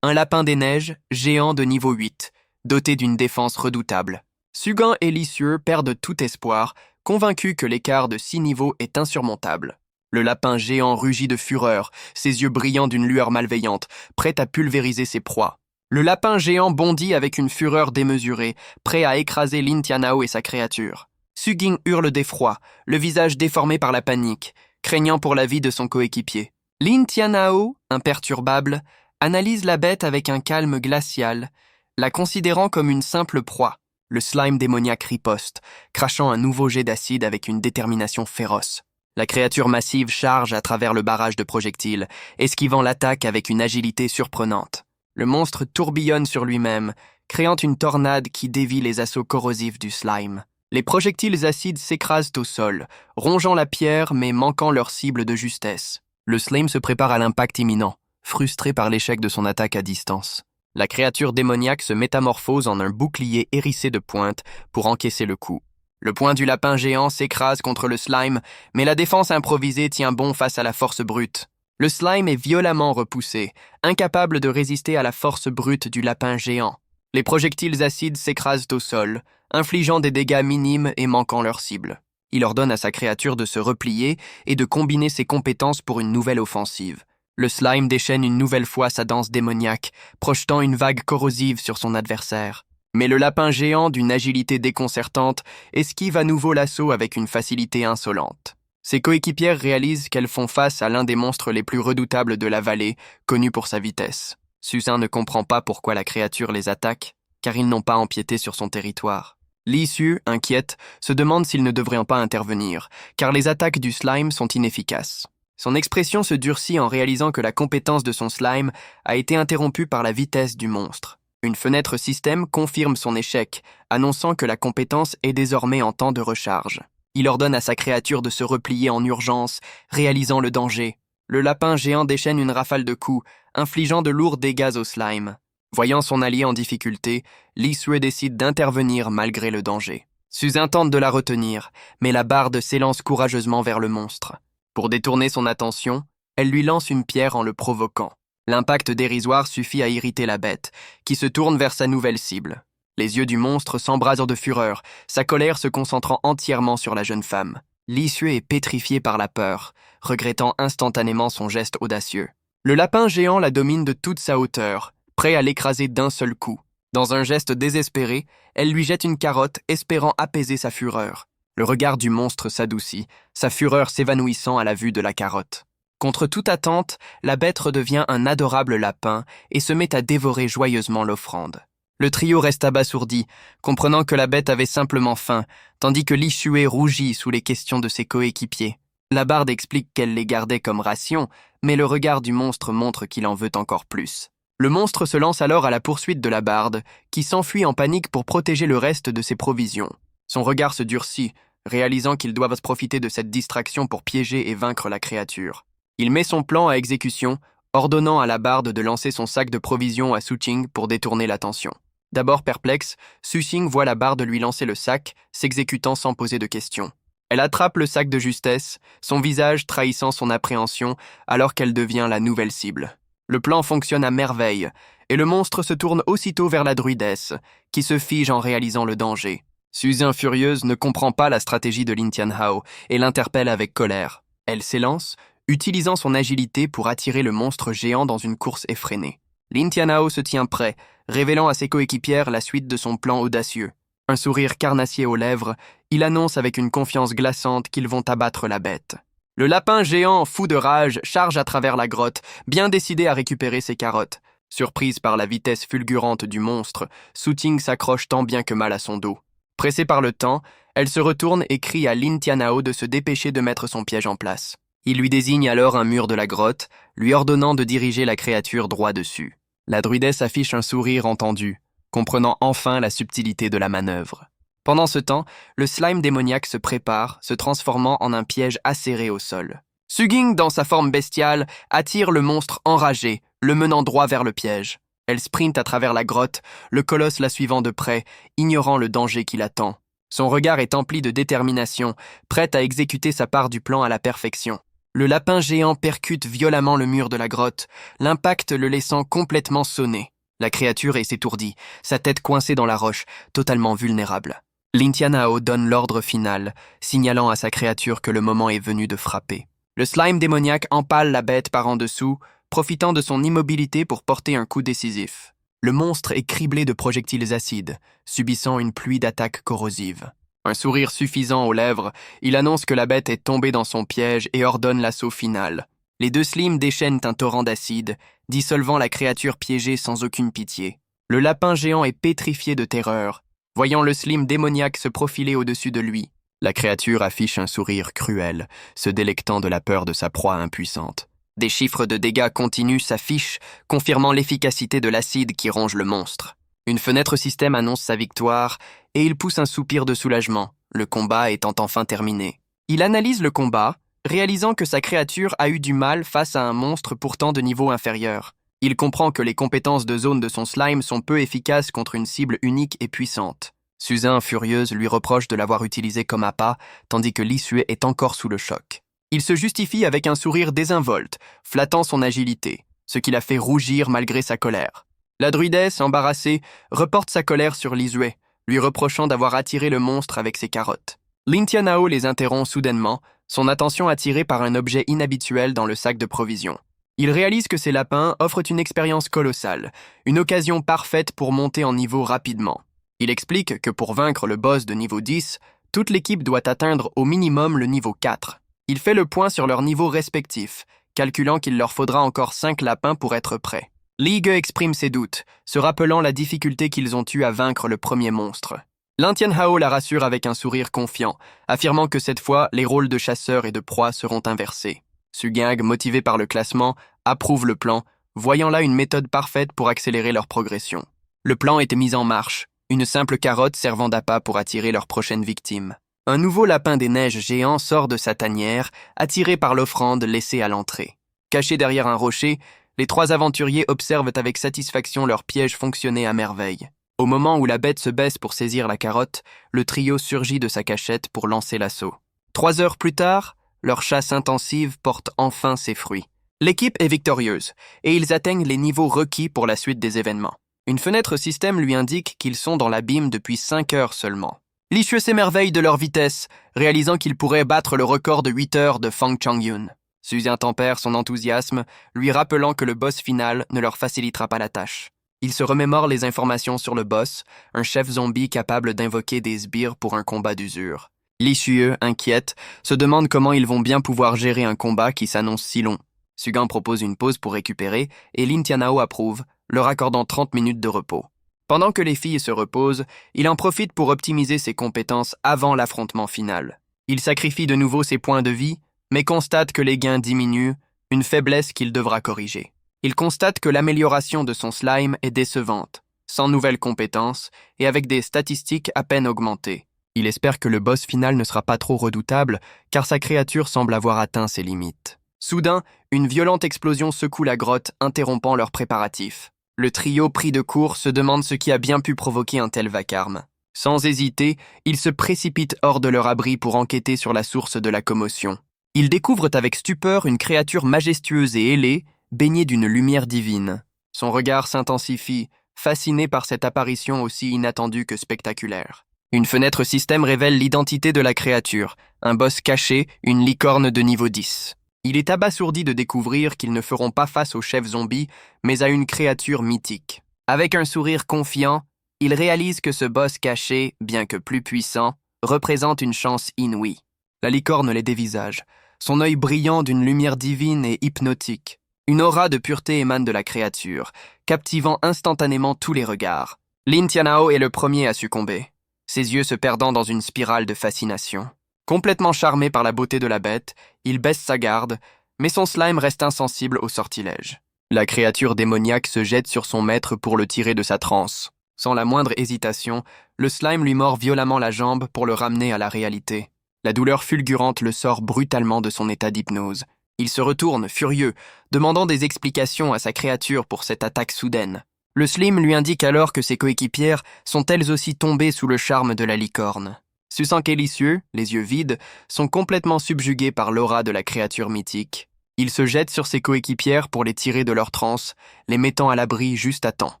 Un lapin des neiges, géant de niveau 8, doté d'une défense redoutable. Sugan et Lisieux perdent tout espoir, convaincus que l'écart de 6 niveaux est insurmontable. Le lapin géant rugit de fureur, ses yeux brillant d'une lueur malveillante, prêt à pulvériser ses proies. Le lapin géant bondit avec une fureur démesurée, prêt à écraser Lin Tianao et sa créature. Suging hurle d'effroi, le visage déformé par la panique, craignant pour la vie de son coéquipier. Lin Tianao, imperturbable, analyse la bête avec un calme glacial, la considérant comme une simple proie. Le slime démoniaque riposte, crachant un nouveau jet d'acide avec une détermination féroce. La créature massive charge à travers le barrage de projectiles, esquivant l'attaque avec une agilité surprenante. Le monstre tourbillonne sur lui-même, créant une tornade qui dévie les assauts corrosifs du slime. Les projectiles acides s'écrasent au sol, rongeant la pierre mais manquant leur cible de justesse. Le slime se prépare à l'impact imminent, frustré par l'échec de son attaque à distance. La créature démoniaque se métamorphose en un bouclier hérissé de pointes pour encaisser le coup. Le poing du lapin géant s'écrase contre le slime, mais la défense improvisée tient bon face à la force brute. Le slime est violemment repoussé, incapable de résister à la force brute du lapin géant. Les projectiles acides s'écrasent au sol, infligeant des dégâts minimes et manquant leur cible. Il ordonne à sa créature de se replier et de combiner ses compétences pour une nouvelle offensive. Le slime déchaîne une nouvelle fois sa danse démoniaque, projetant une vague corrosive sur son adversaire. Mais le lapin géant, d'une agilité déconcertante, esquive à nouveau l'assaut avec une facilité insolente. Ses coéquipières réalisent qu'elles font face à l'un des monstres les plus redoutables de la vallée, connu pour sa vitesse. Susan ne comprend pas pourquoi la créature les attaque, car ils n'ont pas empiété sur son territoire. Lisieux, inquiète, se demande s'ils ne devraient pas intervenir, car les attaques du slime sont inefficaces. Son expression se durcit en réalisant que la compétence de son slime a été interrompue par la vitesse du monstre. Une fenêtre système confirme son échec, annonçant que la compétence est désormais en temps de recharge. Il ordonne à sa créature de se replier en urgence, réalisant le danger. Le lapin géant déchaîne une rafale de coups, infligeant de lourds dégâts au slime. Voyant son allié en difficulté, Lissue décide d'intervenir malgré le danger. Suzin tente de la retenir, mais la barde s'élance courageusement vers le monstre. Pour détourner son attention, elle lui lance une pierre en le provoquant. L'impact dérisoire suffit à irriter la bête, qui se tourne vers sa nouvelle cible. Les yeux du monstre s'embrasent de fureur, sa colère se concentrant entièrement sur la jeune femme. Lissue est pétrifiée par la peur, regrettant instantanément son geste audacieux. Le lapin géant la domine de toute sa hauteur, prêt à l'écraser d'un seul coup. Dans un geste désespéré, elle lui jette une carotte, espérant apaiser sa fureur. Le regard du monstre s'adoucit, sa fureur s'évanouissant à la vue de la carotte. Contre toute attente, la bête redevient un adorable lapin et se met à dévorer joyeusement l'offrande. Le trio reste abasourdi, comprenant que la bête avait simplement faim, tandis que Lissue rougit sous les questions de ses coéquipiers. La barde explique qu'elle les gardait comme ration, mais le regard du monstre montre qu'il en veut encore plus. Le monstre se lance alors à la poursuite de la barde, qui s'enfuit en panique pour protéger le reste de ses provisions. Son regard se durcit, réalisant qu'il doit profiter de cette distraction pour piéger et vaincre la créature. Il met son plan à exécution, ordonnant à la barde de lancer son sac de provisions à Suqing pour détourner l'attention. D'abord perplexe, Suqing voit la barde lui lancer le sac, s'exécutant sans poser de questions. Elle attrape le sac de justesse, son visage trahissant son appréhension alors qu'elle devient la nouvelle cible. Le plan fonctionne à merveille, et le monstre se tourne aussitôt vers la druidesse, qui se fige en réalisant le danger. Suzin furieuse ne comprend pas la stratégie de Lin Tianhao et l'interpelle avec colère. Elle s'élance, utilisant son agilité pour attirer le monstre géant dans une course effrénée. Lin Tianhao se tient prêt, révélant à ses coéquipières la suite de son plan audacieux. Un sourire carnassier aux lèvres, il annonce avec une confiance glaçante qu'ils vont abattre la bête. Le lapin géant, fou de rage, charge à travers la grotte, bien décidé à récupérer ses carottes. Surprise par la vitesse fulgurante du monstre, Suqing s'accroche tant bien que mal à son dos. Pressée par le temps, elle se retourne et crie à Lin Tianhao de se dépêcher de mettre son piège en place. Il lui désigne alors un mur de la grotte, lui ordonnant de diriger la créature droit dessus. La druidesse affiche un sourire entendu, comprenant enfin la subtilité de la manœuvre. Pendant ce temps, le slime démoniaque se prépare, se transformant en un piège acéré au sol. Suqing, dans sa forme bestiale, attire le monstre enragé, le menant droit vers le piège. Elle sprinte à travers la grotte, le colosse la suivant de près, ignorant le danger qui l'attend. Son regard est empli de détermination, prête à exécuter sa part du plan à la perfection. Le lapin géant percute violemment le mur de la grotte, l'impact le laissant complètement sonner. La créature est étourdie, sa tête coincée dans la roche, totalement vulnérable. Lin Tianhao donne l'ordre final, signalant à sa créature que le moment est venu de frapper. Le slime démoniaque empale la bête par en dessous, profitant de son immobilité pour porter un coup décisif. Le monstre est criblé de projectiles acides, subissant une pluie d'attaques corrosives. Un sourire suffisant aux lèvres, il annonce que la bête est tombée dans son piège et ordonne l'assaut final. Les deux slimes déchaînent un torrent d'acide, dissolvant la créature piégée sans aucune pitié. Le lapin géant est pétrifié de terreur, voyant le slime démoniaque se profiler au-dessus de lui. La créature affiche un sourire cruel, se délectant de la peur de sa proie impuissante. Des chiffres de dégâts continus s'affichent, confirmant l'efficacité de l'acide qui ronge le monstre. Une fenêtre système annonce sa victoire, et il pousse un soupir de soulagement, le combat étant enfin terminé. Il analyse le combat, réalisant que sa créature a eu du mal face à un monstre pourtant de niveau inférieur. Il comprend que les compétences de zone de son slime sont peu efficaces contre une cible unique et puissante. Suzin, furieuse, lui reproche de l'avoir utilisé comme appât, tandis que Lissue est encore sous le choc. Il se justifie avec un sourire désinvolte, flattant son agilité, ce qui la fait rougir malgré sa colère. La druidesse, embarrassée, reporte sa colère sur Lissue, lui reprochant d'avoir attiré le monstre avec ses carottes. Lin Tianhao les interrompt soudainement, son attention attirée par un objet inhabituel dans le sac de provisions. Il réalise que ces lapins offrent une expérience colossale, une occasion parfaite pour monter en niveau rapidement. Il explique que pour vaincre le boss de niveau 10, toute l'équipe doit atteindre au minimum le niveau 4. Il fait le point sur leurs niveaux respectifs, calculant qu'il leur faudra encore 5 lapins pour être prêts. Li Ge exprime ses doutes, se rappelant la difficulté qu'ils ont eue à vaincre le premier monstre. Lin Tianhao la rassure avec un sourire confiant, affirmant que cette fois, les rôles de chasseur et de proie seront inversés. Suqing, motivé par le classement, approuve le plan, voyant là une méthode parfaite pour accélérer leur progression. Le plan était mis en marche, une simple carotte servant d'appât pour attirer leur prochaine victime. Un nouveau lapin des neiges géant sort de sa tanière, attiré par l'offrande laissée à l'entrée. Cachés derrière un rocher, les trois aventuriers observent avec satisfaction leur piège fonctionner à merveille. Au moment où la bête se baisse pour saisir la carotte, le trio surgit de sa cachette pour lancer l'assaut. 3 heures plus tard, leur chasse intensive porte enfin ses fruits. L'équipe est victorieuse, et ils atteignent les niveaux requis pour la suite des événements. Une fenêtre système lui indique qu'ils sont dans l'abîme depuis 5 heures seulement. Licieux s'émerveille de leur vitesse, réalisant qu'ils pourraient battre le record de 8 heures de Fang Changyun. Suzy tempère son enthousiasme, lui rappelant que le boss final ne leur facilitera pas la tâche. Il se remémore les informations sur le boss, un chef zombie capable d'invoquer des sbires pour un combat d'usure. Licieux, inquiète, se demande comment ils vont bien pouvoir gérer un combat qui s'annonce si long. Sugan propose une pause pour récupérer et Lin Tianhao approuve, leur accordant 30 minutes de repos. Pendant que les filles se reposent, il en profite pour optimiser ses compétences avant l'affrontement final. Il sacrifie de nouveau ses points de vie, mais constate que les gains diminuent, une faiblesse qu'il devra corriger. Il constate que l'amélioration de son slime est décevante, sans nouvelles compétences et avec des statistiques à peine augmentées. Il espère que le boss final ne sera pas trop redoutable, car sa créature semble avoir atteint ses limites. Soudain, une violente explosion secoue la grotte, interrompant leurs préparatifs. Le trio pris de court se demande ce qui a bien pu provoquer un tel vacarme. Sans hésiter, ils se précipitent hors de leur abri pour enquêter sur la source de la commotion. Ils découvrent avec stupeur une créature majestueuse et ailée, baignée d'une lumière divine. Son regard s'intensifie, fasciné par cette apparition aussi inattendue que spectaculaire. Une fenêtre système révèle l'identité de la créature, un boss caché, une licorne de niveau 10. Il est abasourdi de découvrir qu'ils ne feront pas face au chef zombie, mais à une créature mythique. Avec un sourire confiant, il réalise que ce boss caché, bien que plus puissant, représente une chance inouïe. La licorne les dévisage, son œil brillant d'une lumière divine et hypnotique. Une aura de pureté émane de la créature, captivant instantanément tous les regards. Lin Tianhao est le premier à succomber, ses yeux se perdant dans une spirale de fascination. Complètement charmé par la beauté de la bête, il baisse sa garde, mais son slime reste insensible au sortilège. La créature démoniaque se jette sur son maître pour le tirer de sa transe. Sans la moindre hésitation, le slime lui mord violemment la jambe pour le ramener à la réalité. La douleur fulgurante le sort brutalement de son état d'hypnose. Il se retourne, furieux, demandant des explications à sa créature pour cette attaque soudaine. Le slime lui indique alors que ses coéquipières sont elles aussi tombées sous le charme de la licorne. Susank et Licieux, les yeux vides, sont complètement subjugués par l'aura de la créature mythique. Il se jette sur ses coéquipières pour les tirer de leur transe, les mettant à l'abri juste à temps.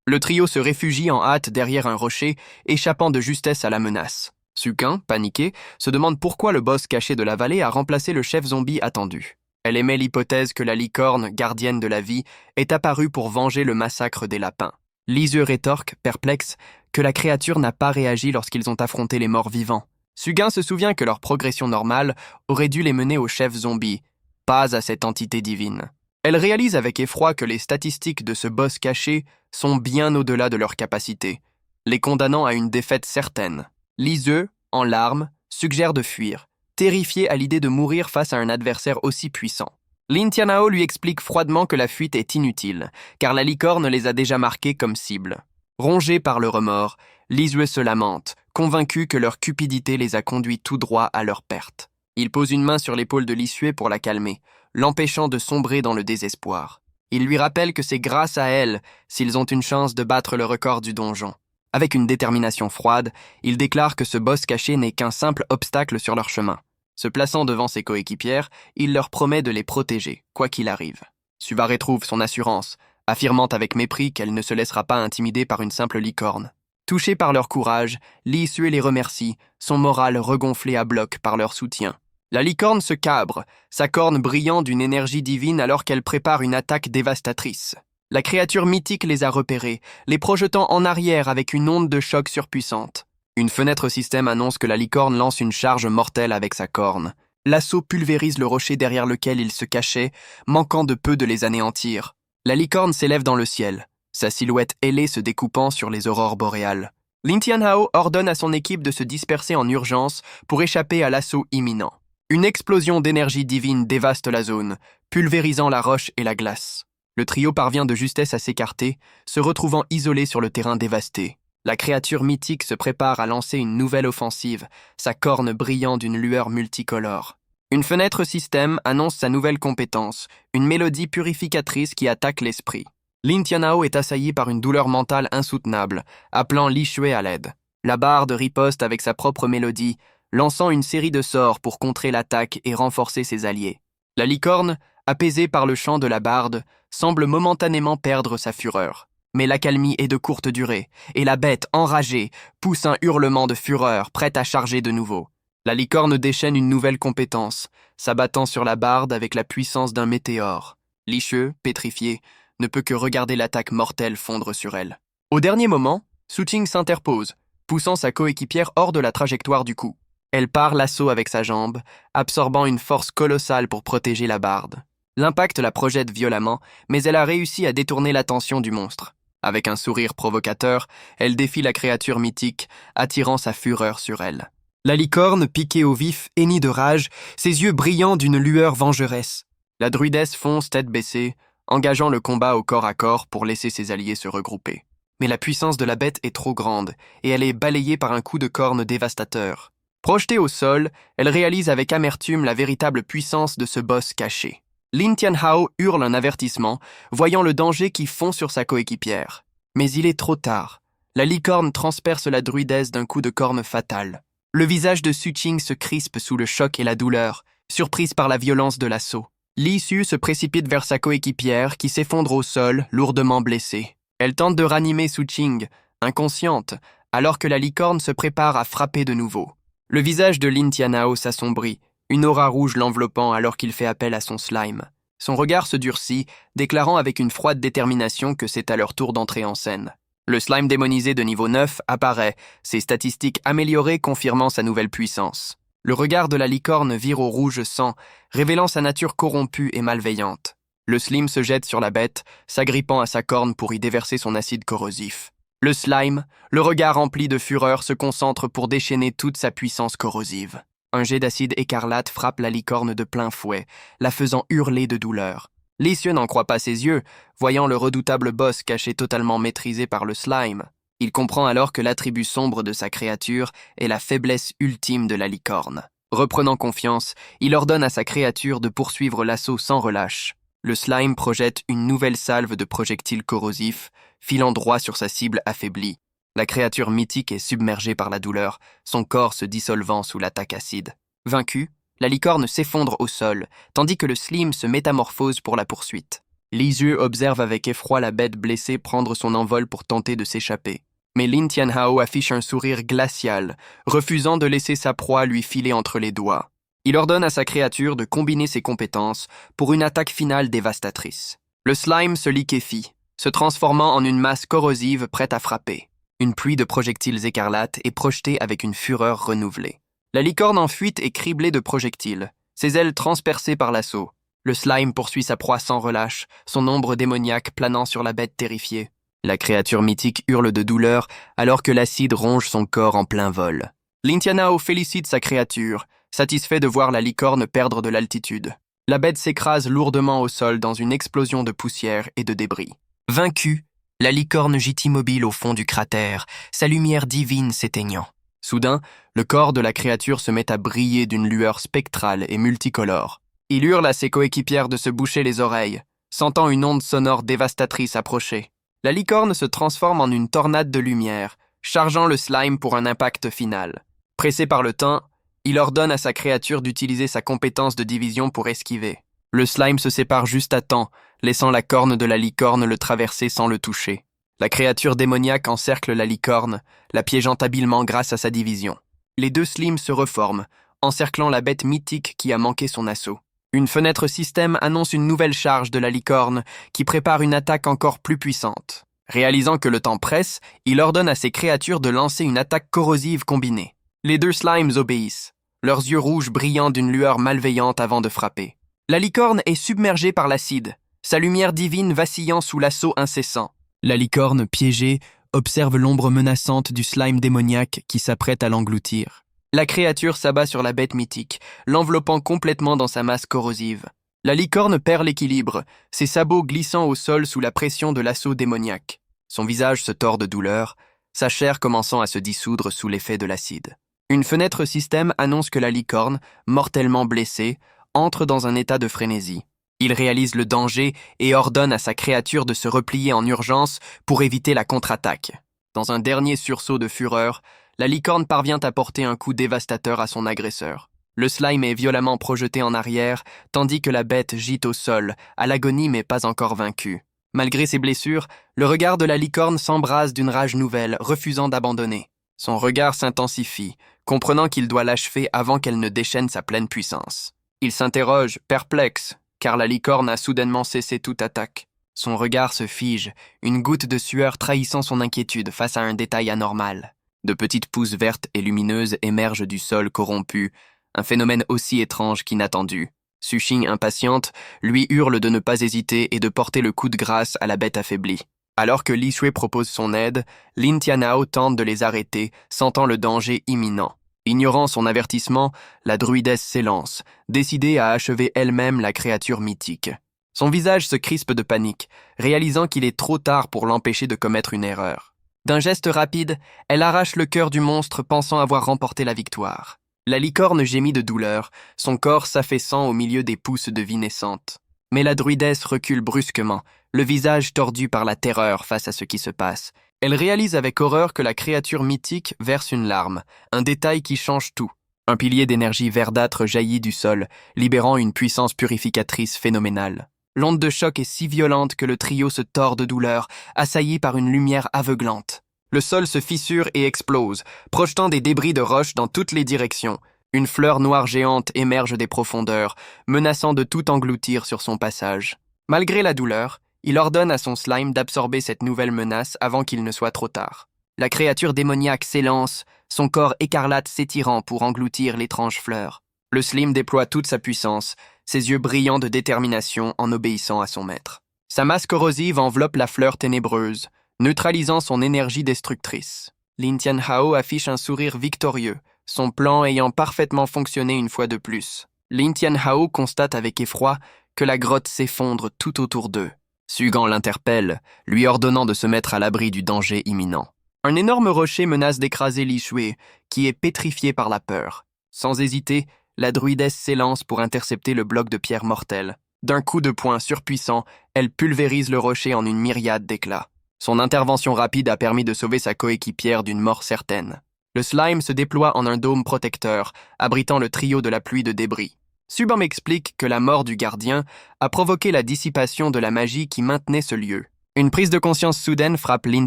Le trio se réfugie en hâte derrière un rocher, échappant de justesse à la menace. Sukin, paniqué, se demande pourquoi le boss caché de la vallée a remplacé le chef zombie attendu. Elle émet l'hypothèse que la licorne, gardienne de la vie, est apparue pour venger le massacre des lapins. Lisieux rétorque, perplexe, que la créature n'a pas réagi lorsqu'ils ont affronté les morts vivants. Sugun se souvient que leur progression normale aurait dû les mener au chef zombie, pas à cette entité divine. Elle réalise avec effroi que les statistiques de ce boss caché sont bien au-delà de leurs capacités, les condamnant à une défaite certaine. Lisieux, en larmes, suggère de fuir, terrifié à l'idée de mourir face à un adversaire aussi puissant. Lin Tianhao lui explique froidement que la fuite est inutile, car la licorne les a déjà marqués comme cible. Rongés par le remords, Lisieux se lamente, convaincu que leur cupidité les a conduits tout droit à leur perte. Il pose une main sur l'épaule de Lisieux pour la calmer, l'empêchant de sombrer dans le désespoir. Il lui rappelle que c'est grâce à elle s'ils ont une chance de battre le record du donjon. Avec une détermination froide, il déclare que ce boss caché n'est qu'un simple obstacle sur leur chemin. Se plaçant devant ses coéquipières, il leur promet de les protéger, quoi qu'il arrive. Suva retrouve son assurance, affirmant avec mépris qu'elle ne se laissera pas intimider par une simple licorne. Touchés par leur courage, Lisieux les remercie, son moral regonflé à bloc par leur soutien. La licorne se cabre, sa corne brillant d'une énergie divine alors qu'elle prépare une attaque dévastatrice. La créature mythique les a repérés, les projetant en arrière avec une onde de choc surpuissante. Une fenêtre système annonce que la licorne lance une charge mortelle avec sa corne. L'assaut pulvérise le rocher derrière lequel il se cachait, manquant de peu de les anéantir. La licorne s'élève dans le ciel, sa silhouette ailée se découpant sur les aurores boréales. Lin Tianhao ordonne à son équipe de se disperser en urgence pour échapper à l'assaut imminent. Une explosion d'énergie divine dévaste la zone, pulvérisant la roche et la glace. Le trio parvient de justesse à s'écarter, se retrouvant isolé sur le terrain dévasté. La créature mythique se prépare à lancer une nouvelle offensive, sa corne brillant d'une lueur multicolore. Une fenêtre système annonce sa nouvelle compétence, une mélodie purificatrice qui attaque l'esprit. Lin Tianhao est assailli par une douleur mentale insoutenable, appelant Li Shui à l'aide. La barde riposte avec sa propre mélodie, lançant une série de sorts pour contrer l'attaque et renforcer ses alliés. La licorne, apaisée par le chant de la barde, semble momentanément perdre sa fureur. Mais l'accalmie est de courte durée, et la bête, enragée, pousse un hurlement de fureur, prête à charger de nouveau. La licorne déchaîne une nouvelle compétence, s'abattant sur la barde avec la puissance d'un météore. Li Shui, pétrifié, ne peut que regarder l'attaque mortelle fondre sur elle. Au dernier moment, Su Qing s'interpose, poussant sa coéquipière hors de la trajectoire du coup. Elle part l'assaut avec sa jambe, absorbant une force colossale pour protéger la barde. L'impact la projette violemment, mais elle a réussi à détourner l'attention du monstre. Avec un sourire provocateur, elle défie la créature mythique, attirant sa fureur sur elle. La licorne, piquée au vif, hennit de rage, ses yeux brillants d'une lueur vengeresse. La druidesse fonce tête baissée, engageant le combat au corps à corps pour laisser ses alliés se regrouper. Mais la puissance de la bête est trop grande, et elle est balayée par un coup de corne dévastateur. Projetée au sol, elle réalise avec amertume la véritable puissance de ce boss caché. Lin Tianhao hurle un avertissement, voyant le danger qui fond sur sa coéquipière. Mais il est trop tard. La licorne transperce la druidesse d'un coup de corne fatal. Le visage de Su Qing se crispe sous le choc et la douleur, surprise par la violence de l'assaut. Li Su se précipite vers sa coéquipière qui s'effondre au sol, lourdement blessée. Elle tente de ranimer Su Qing, inconsciente, alors que la licorne se prépare à frapper de nouveau. Le visage de Lin Tianhao s'assombrit, une aura rouge l'enveloppant alors qu'il fait appel à son slime. Son regard se durcit, déclarant avec une froide détermination que c'est à leur tour d'entrer en scène. Le slime démonisé de niveau 9 apparaît, ses statistiques améliorées confirmant sa nouvelle puissance. Le regard de la licorne vire au rouge sang, révélant sa nature corrompue et malveillante. Le slime se jette sur la bête, s'agrippant à sa corne pour y déverser son acide corrosif. Le slime, le regard rempli de fureur, se concentre pour déchaîner toute sa puissance corrosive. Un jet d'acide écarlate frappe la licorne de plein fouet, la faisant hurler de douleur. Li Shui n'en croit pas ses yeux, voyant le redoutable boss caché totalement maîtrisé par le slime. Il comprend alors que l'attribut sombre de sa créature est la faiblesse ultime de la licorne. Reprenant confiance, il ordonne à sa créature de poursuivre l'assaut sans relâche. Le slime projette une nouvelle salve de projectiles corrosifs, filant droit sur sa cible affaiblie. La créature mythique est submergée par la douleur, son corps se dissolvant sous l'attaque acide. Vaincue, la licorne s'effondre au sol, tandis que le slime se métamorphose pour la poursuite. Li Shui observe avec effroi la bête blessée prendre son envol pour tenter de s'échapper. Mais Lin Tianhao affiche un sourire glacial, refusant de laisser sa proie lui filer entre les doigts. Il ordonne à sa créature de combiner ses compétences pour une attaque finale dévastatrice. Le slime se liquéfie, se transformant en une masse corrosive prête à frapper. Une pluie de projectiles écarlates est projetée avec une fureur renouvelée. La licorne en fuite est criblée de projectiles, ses ailes transpercées par l'assaut. Le slime poursuit sa proie sans relâche, son ombre démoniaque planant sur la bête terrifiée. La créature mythique hurle de douleur alors que l'acide ronge son corps en plein vol. Lin Tianhao félicite sa créature, satisfait de voir la licorne perdre de l'altitude. La bête s'écrase lourdement au sol dans une explosion de poussière et de débris. Vaincue, la licorne gît immobile au fond du cratère, sa lumière divine s'éteignant. Soudain, le corps de la créature se met à briller d'une lueur spectrale et multicolore. Il hurle à ses coéquipières de se boucher les oreilles, sentant une onde sonore dévastatrice approcher. La licorne se transforme en une tornade de lumière, chargeant le slime pour un impact final. Pressé par le temps, il ordonne à sa créature d'utiliser sa compétence de division pour esquiver. Le slime se sépare juste à temps, laissant la corne de la licorne le traverser sans le toucher. La créature démoniaque encercle la licorne, la piégeant habilement grâce à sa division. Les deux slimes se reforment, encerclant la bête mythique qui a manqué son assaut. Une fenêtre système annonce une nouvelle charge de la licorne qui prépare une attaque encore plus puissante. Réalisant que le temps presse, il ordonne à ses créatures de lancer une attaque corrosive combinée. Les deux slimes obéissent, leurs yeux rouges brillant d'une lueur malveillante avant de frapper. La licorne est submergée par l'acide, sa lumière divine vacillant sous l'assaut incessant. La licorne, piégée, observe l'ombre menaçante du slime démoniaque qui s'apprête à l'engloutir. La créature s'abat sur la bête mythique, l'enveloppant complètement dans sa masse corrosive. La licorne perd l'équilibre, ses sabots glissant au sol sous la pression de l'assaut démoniaque. Son visage se tord de douleur, sa chair commençant à se dissoudre sous l'effet de l'acide. Une fenêtre système annonce que la licorne, mortellement blessée, entre dans un état de frénésie. Il réalise le danger et ordonne à sa créature de se replier en urgence pour éviter la contre-attaque. Dans un dernier sursaut de fureur, la licorne parvient à porter un coup dévastateur à son agresseur. Le slime est violemment projeté en arrière, tandis que la bête gît au sol, à l'agonie mais pas encore vaincue. Malgré ses blessures, le regard de la licorne s'embrase d'une rage nouvelle, refusant d'abandonner. Son regard s'intensifie, comprenant qu'il doit l'achever avant qu'elle ne déchaîne sa pleine puissance. Il s'interroge, perplexe, car la licorne a soudainement cessé toute attaque. Son regard se fige, une goutte de sueur trahissant son inquiétude face à un détail anormal. De petites pousses vertes et lumineuses émergent du sol corrompu, un phénomène aussi étrange qu'inattendu. Sushing, impatiente, lui hurle de ne pas hésiter et de porter le coup de grâce à la bête affaiblie. Alors que Li Shui propose son aide, Lin Tianhao tente de les arrêter, sentant le danger imminent. Ignorant son avertissement, la druidesse s'élance, décidée à achever elle-même la créature mythique. Son visage se crispe de panique, réalisant qu'il est trop tard pour l'empêcher de commettre une erreur. D'un geste rapide, elle arrache le cœur du monstre pensant avoir remporté la victoire. La licorne gémit de douleur, son corps s'affaissant au milieu des pousses de vie naissantes. Mais la druidesse recule brusquement, le visage tordu par la terreur face à ce qui se passe. Elle réalise avec horreur que la créature mythique verse une larme, un détail qui change tout. Un pilier d'énergie verdâtre jaillit du sol, libérant une puissance purificatrice phénoménale. L'onde de choc est si violente que le trio se tord de douleur, assailli par une lumière aveuglante. Le sol se fissure et explose, projetant des débris de roches dans toutes les directions. Une fleur noire géante émerge des profondeurs, menaçant de tout engloutir sur son passage. Malgré la douleur, il ordonne à son slime d'absorber cette nouvelle menace avant qu'il ne soit trop tard. La créature démoniaque s'élance, son corps écarlate s'étirant pour engloutir l'étrange fleur. Le slime déploie toute sa puissance, ses yeux brillants de détermination en obéissant à son maître. Sa masse corrosive enveloppe la fleur ténébreuse, neutralisant son énergie destructrice. Lin Tianhao affiche un sourire victorieux, son plan ayant parfaitement fonctionné une fois de plus. Lin Tianhao constate avec effroi que la grotte s'effondre tout autour d'eux. Sugan l'interpelle, lui ordonnant de se mettre à l'abri du danger imminent. Un énorme rocher menace d'écraser Li Shui, qui est pétrifié par la peur. Sans hésiter, la druidesse s'élance pour intercepter le bloc de pierre mortel. D'un coup de poing surpuissant, elle pulvérise le rocher en une myriade d'éclats. Son intervention rapide a permis de sauver sa coéquipière d'une mort certaine. Le slime se déploie en un dôme protecteur, abritant le trio de la pluie de débris. Subham explique que la mort du gardien a provoqué la dissipation de la magie qui maintenait ce lieu. Une prise de conscience soudaine frappe Lin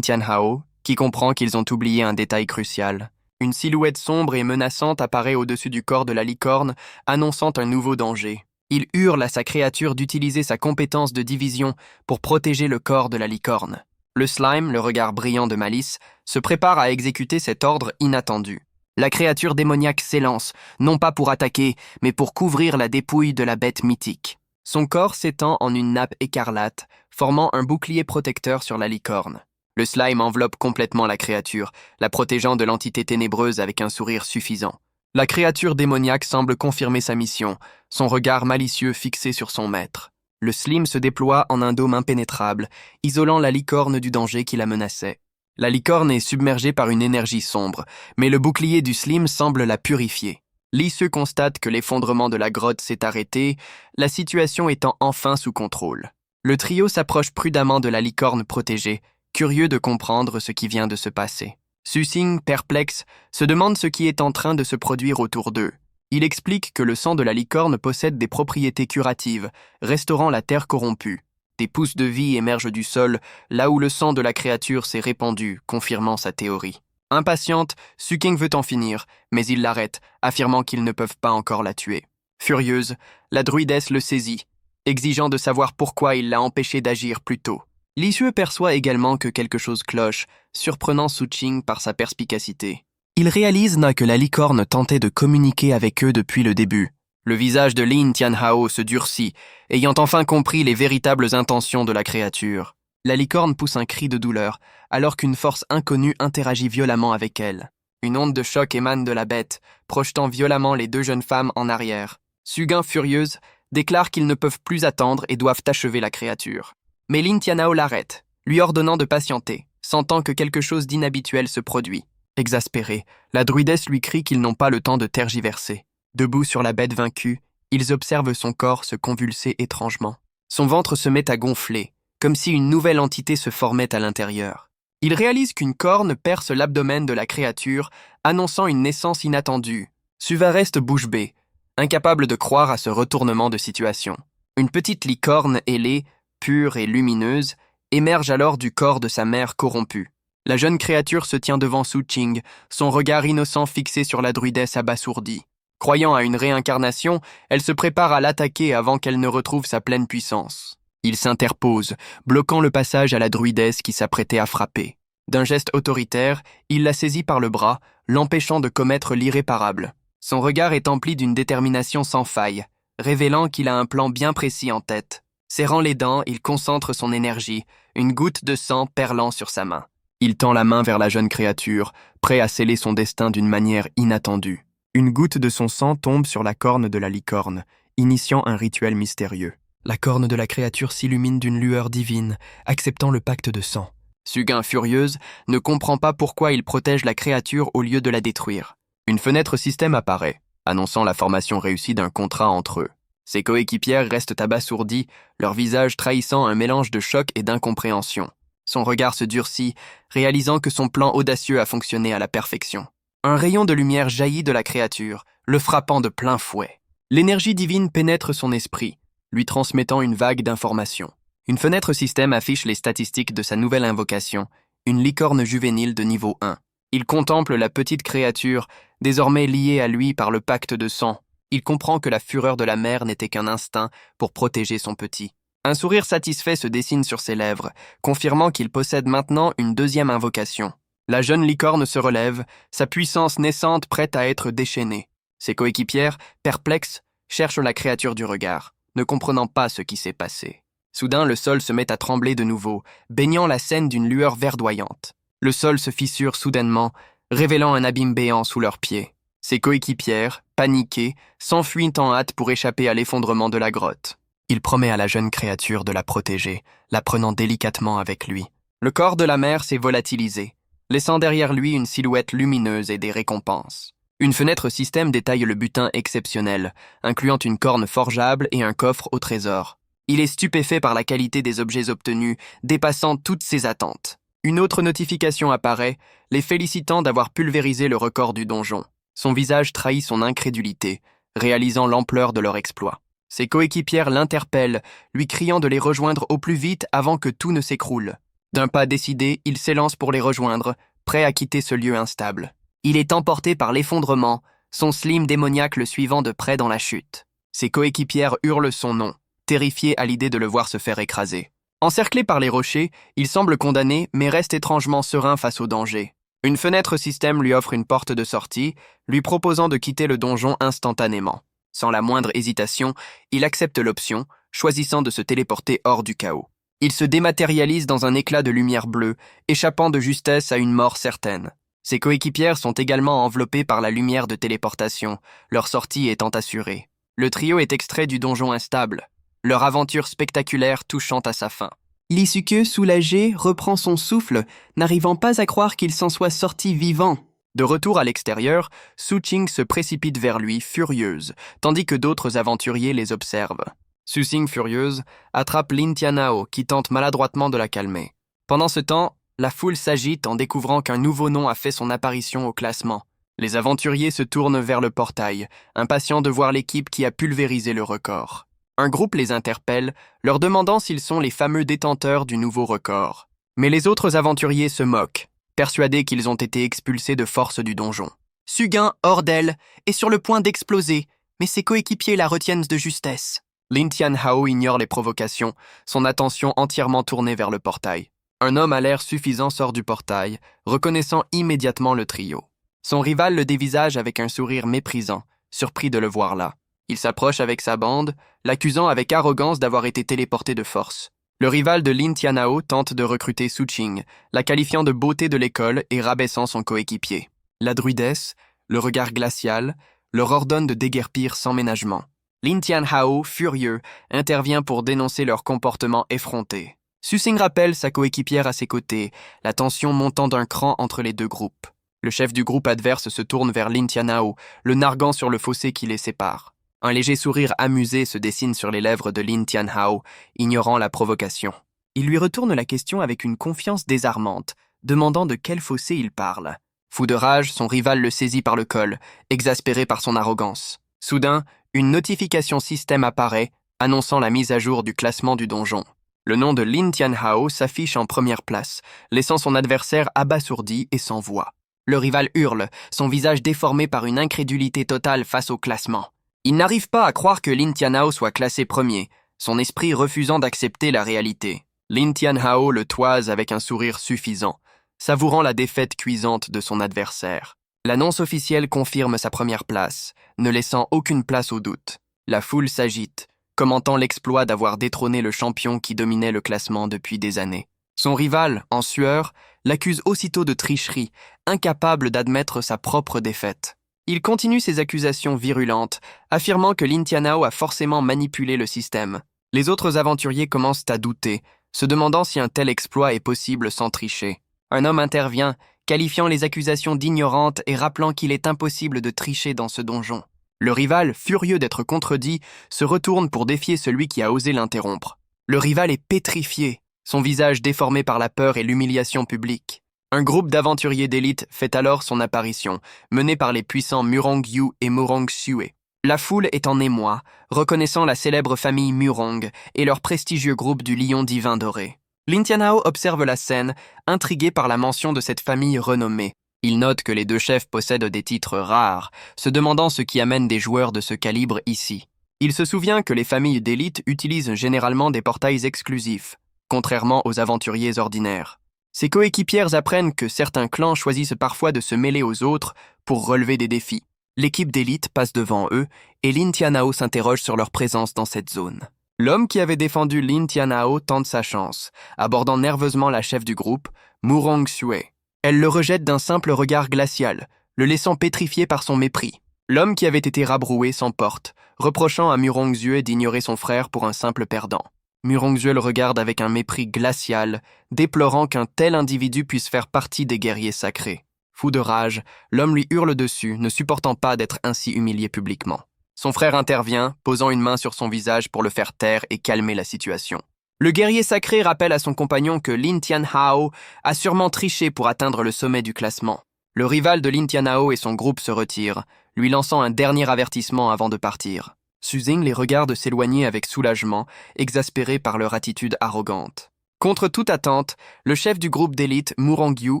Tianhao, qui comprend qu'ils ont oublié un détail crucial. Une silhouette sombre et menaçante apparaît au-dessus du corps de la licorne, annonçant un nouveau danger. Il hurle à sa créature d'utiliser sa compétence de division pour protéger le corps de la licorne. Le slime, le regard brillant de malice, se prépare à exécuter cet ordre inattendu. La créature démoniaque s'élance, non pas pour attaquer, mais pour couvrir la dépouille de la bête mythique. Son corps s'étend en une nappe écarlate, formant un bouclier protecteur sur la licorne. Le slime enveloppe complètement la créature, la protégeant de l'entité ténébreuse avec un sourire suffisant. La créature démoniaque semble confirmer sa mission, son regard malicieux fixé sur son maître. Le slime se déploie en un dôme impénétrable, isolant la licorne du danger qui la menaçait. La licorne est submergée par une énergie sombre, mais le bouclier du slime semble la purifier. Li Shui constate que l'effondrement de la grotte s'est arrêté, la situation étant enfin sous contrôle. Le trio s'approche prudemment de la licorne protégée, curieux de comprendre ce qui vient de se passer. Sushing, perplexe, se demande ce qui est en train de se produire autour d'eux. Il explique que le sang de la licorne possède des propriétés curatives, restaurant la terre corrompue. Des pousses de vie émergent du sol, là où le sang de la créature s'est répandu, confirmant sa théorie. Impatiente, Suking veut en finir, mais il l'arrête, affirmant qu'ils ne peuvent pas encore la tuer. Furieuse, la druidesse le saisit, exigeant de savoir pourquoi il l'a empêché d'agir plus tôt. Li Shui perçoit également que quelque chose cloche, surprenant Suqing par sa perspicacité. Il réalise que la licorne tentait de communiquer avec eux depuis le début. Le visage de Lin Tianhao se durcit, ayant enfin compris les véritables intentions de la créature. La licorne pousse un cri de douleur, alors qu'une force inconnue interagit violemment avec elle. Une onde de choc émane de la bête, projetant violemment les deux jeunes femmes en arrière. Sugun, furieuse, déclare qu'ils ne peuvent plus attendre et doivent achever la créature. Mais Lin Tianhao l'arrête, lui ordonnant de patienter. sentant que quelque chose d'inhabituel se produit. Exaspérés, la druidesse lui crie qu'ils n'ont pas le temps de tergiverser. Debout sur la bête vaincue, ils observent son corps se convulser étrangement. Son ventre se met à gonfler, comme si une nouvelle entité se formait à l'intérieur. Ils réalisent qu'une corne perce l'abdomen de la créature, annonçant une naissance inattendue. Suva reste bouche bée, incapable de croire à ce retournement de situation. Une petite licorne ailée, pure et lumineuse, émerge alors du corps de sa mère corrompue. La jeune créature se tient devant Su Qing, son regard innocent fixé sur la druidesse abasourdie. Croyant à une réincarnation, elle se prépare à l'attaquer avant qu'elle ne retrouve sa pleine puissance. Il s'interpose, bloquant le passage à la druidesse qui s'apprêtait à frapper. D'un geste autoritaire, il la saisit par le bras, l'empêchant de commettre l'irréparable. Son regard est empli d'une détermination sans faille, révélant qu'il a un plan bien précis en tête. Serrant les dents, il concentre son énergie, une goutte de sang perlant sur sa main. Il tend la main vers la jeune créature, prêt à sceller son destin d'une manière inattendue. Une goutte de son sang tombe sur la corne de la licorne, initiant un rituel mystérieux. La corne de la créature s'illumine d'une lueur divine, acceptant le pacte de sang. Sugain, furieuse, ne comprend pas pourquoi il protège la créature au lieu de la détruire. Une fenêtre système apparaît, annonçant la formation réussie d'un contrat entre eux. Ses coéquipières restent abasourdies, leur visage trahissant un mélange de choc et d'incompréhension. Son regard se durcit, réalisant que son plan audacieux a fonctionné à la perfection. Un rayon de lumière jaillit de la créature, le frappant de plein fouet. L'énergie divine pénètre son esprit, lui transmettant une vague d'informations. Une fenêtre système affiche les statistiques de sa nouvelle invocation, une licorne juvénile de niveau 1. Il contemple la petite créature, désormais liée à lui par le pacte de sang. Il comprend que la fureur de la mère n'était qu'un instinct pour protéger son petit. Un sourire satisfait se dessine sur ses lèvres, confirmant qu'il possède maintenant une deuxième invocation. La jeune licorne se relève, sa puissance naissante prête à être déchaînée. Ses coéquipières, perplexes, cherchent la créature du regard, ne comprenant pas ce qui s'est passé. Soudain, le sol se met à trembler de nouveau, baignant la scène d'une lueur verdoyante. Le sol se fissure soudainement, révélant un abîme béant sous leurs pieds. Ses coéquipières, paniquées, s'enfuient en hâte pour échapper à l'effondrement de la grotte. Il promet à la jeune créature de la protéger, la prenant délicatement avec lui. Le corps de la mère s'est volatilisé, laissant derrière lui une silhouette lumineuse et des récompenses. Une fenêtre système détaille le butin exceptionnel, incluant une corne forgeable et un coffre au trésor. Il est stupéfait par la qualité des objets obtenus, dépassant toutes ses attentes. Une autre notification apparaît, les félicitant d'avoir pulvérisé le record du donjon. Son visage trahit son incrédulité, réalisant l'ampleur de leur exploit. Ses coéquipières l'interpellent, lui criant de les rejoindre au plus vite avant que tout ne s'écroule. D'un pas décidé, il s'élance pour les rejoindre, prêt à quitter ce lieu instable. Il est emporté par l'effondrement, son slim démoniaque le suivant de près dans la chute. Ses coéquipières hurlent son nom, terrifiés à l'idée de le voir se faire écraser. Encerclé par les rochers, il semble condamné, mais reste étrangement serein face au danger. Une fenêtre système lui offre une porte de sortie, lui proposant de quitter le donjon instantanément. Sans la moindre hésitation, il accepte l'option, choisissant de se téléporter hors du chaos. Il se dématérialise dans un éclat de lumière bleue, échappant de justesse à une mort certaine. Ses coéquipières sont également enveloppées par la lumière de téléportation, leur sortie étant assurée. Le trio est extrait du donjon instable, leur aventure spectaculaire touchant à sa fin. Lisuke, soulagé, reprend son souffle, n'arrivant pas à croire qu'il s'en soit sorti vivant. De retour à l'extérieur, Su Qing se précipite vers lui, furieuse, tandis que d'autres aventuriers les observent. Su Qing, furieuse, attrape Lin Tianhao, qui tente maladroitement de la calmer. Pendant ce temps, la foule s'agite en découvrant qu'un nouveau nom a fait son apparition au classement. Les aventuriers se tournent vers le portail, impatients de voir l'équipe qui a pulvérisé le record. Un groupe les interpelle, leur demandant s'ils sont les fameux détenteurs du nouveau record. Mais les autres aventuriers se moquent, persuadés qu'ils ont été expulsés de force du donjon. Sugain, hors d'elle, est sur le point d'exploser, mais ses coéquipiers la retiennent de justesse. Lin Tianhao ignore les provocations, son attention entièrement tournée vers le portail. Un homme à l'air suffisant sort du portail, reconnaissant immédiatement le trio. Son rival le dévisage avec un sourire méprisant, surpris de le voir là. Il s'approche avec sa bande, l'accusant avec arrogance d'avoir été téléporté de force. Le rival de Lin Tianhao tente de recruter Su Qing, la qualifiant de beauté de l'école et rabaissant son coéquipier. La druidesse, le regard glacial, leur ordonne de déguerpir sans ménagement. Lin Tianhao, furieux, intervient pour dénoncer leur comportement effronté. Susing rappelle sa coéquipière à ses côtés, la tension montant d'un cran entre les deux groupes. Le chef du groupe adverse se tourne vers Lin Tianhao, le narguant sur le fossé qui les sépare. Un léger sourire amusé se dessine sur les lèvres de Lin Tianhao, ignorant la provocation. Il lui retourne la question avec une confiance désarmante, demandant de quel fossé il parle. Fou de rage, son rival le saisit par le col, exaspéré par son arrogance. Soudain, une notification système apparaît, annonçant la mise à jour du classement du donjon. Le nom de Lin Tianhao s'affiche en première place, laissant son adversaire abasourdi et sans voix. Le rival hurle, son visage déformé par une incrédulité totale face au classement. Il n'arrive pas à croire que Lin Tianhao soit classé premier, son esprit refusant d'accepter la réalité. Lin Tianhao le toise avec un sourire suffisant, savourant la défaite cuisante de son adversaire. L'annonce officielle confirme sa première place, ne laissant aucune place au doute. La foule s'agite, commentant l'exploit d'avoir détrôné le champion qui dominait le classement depuis des années. Son rival, en sueur, l'accuse aussitôt de tricherie, incapable d'admettre sa propre défaite. Il continue ses accusations virulentes, affirmant que Lin Tianhao a forcément manipulé le système. Les autres aventuriers commencent à douter, se demandant si un tel exploit est possible sans tricher. Un homme intervient, qualifiant les accusations d'ignorantes et rappelant qu'il est impossible de tricher dans ce donjon. Le rival, furieux d'être contredit, se retourne pour défier celui qui a osé l'interrompre. Le rival est pétrifié, son visage déformé par la peur et l'humiliation publique. Un groupe d'aventuriers d'élite fait alors son apparition, mené par les puissants Murong-Yu et Murong-Xue. La foule est en émoi, reconnaissant la célèbre famille Murong et leur prestigieux groupe du Lion divin doré. Lin Tianhao observe la scène, intrigué par la mention de cette famille renommée. Il note que les deux chefs possèdent des titres rares, se demandant ce qui amène des joueurs de ce calibre ici. Il se souvient que les familles d'élite utilisent généralement des portails exclusifs, contrairement aux aventuriers ordinaires. Ses coéquipières apprennent que certains clans choisissent parfois de se mêler aux autres pour relever des défis. L'équipe d'élite passe devant eux et Lin Tianhao s'interroge sur leur présence dans cette zone. L'homme qui avait défendu Lin Tianhao tente sa chance, abordant nerveusement la chef du groupe, Murong-Xue. Elle le rejette d'un simple regard glacial, le laissant pétrifié par son mépris. L'homme qui avait été rabroué s'emporte, reprochant à Murong-Xue d'ignorer son frère pour un simple perdant. Murong-Xue le regarde avec un mépris glacial, déplorant qu'un tel individu puisse faire partie des guerriers sacrés. Fou de rage, l'homme lui hurle dessus, ne supportant pas d'être ainsi humilié publiquement. Son frère intervient, posant une main sur son visage pour le faire taire et calmer la situation. Le guerrier sacré rappelle à son compagnon que Lin Tianhao a sûrement triché pour atteindre le sommet du classement. Le rival de Lin Tianhao et son groupe se retirent, lui lançant un dernier avertissement avant de partir. Susing les regarde s'éloigner avec soulagement, exaspéré par leur attitude arrogante. Contre toute attente, le chef du groupe d'élite, Murong-Yu,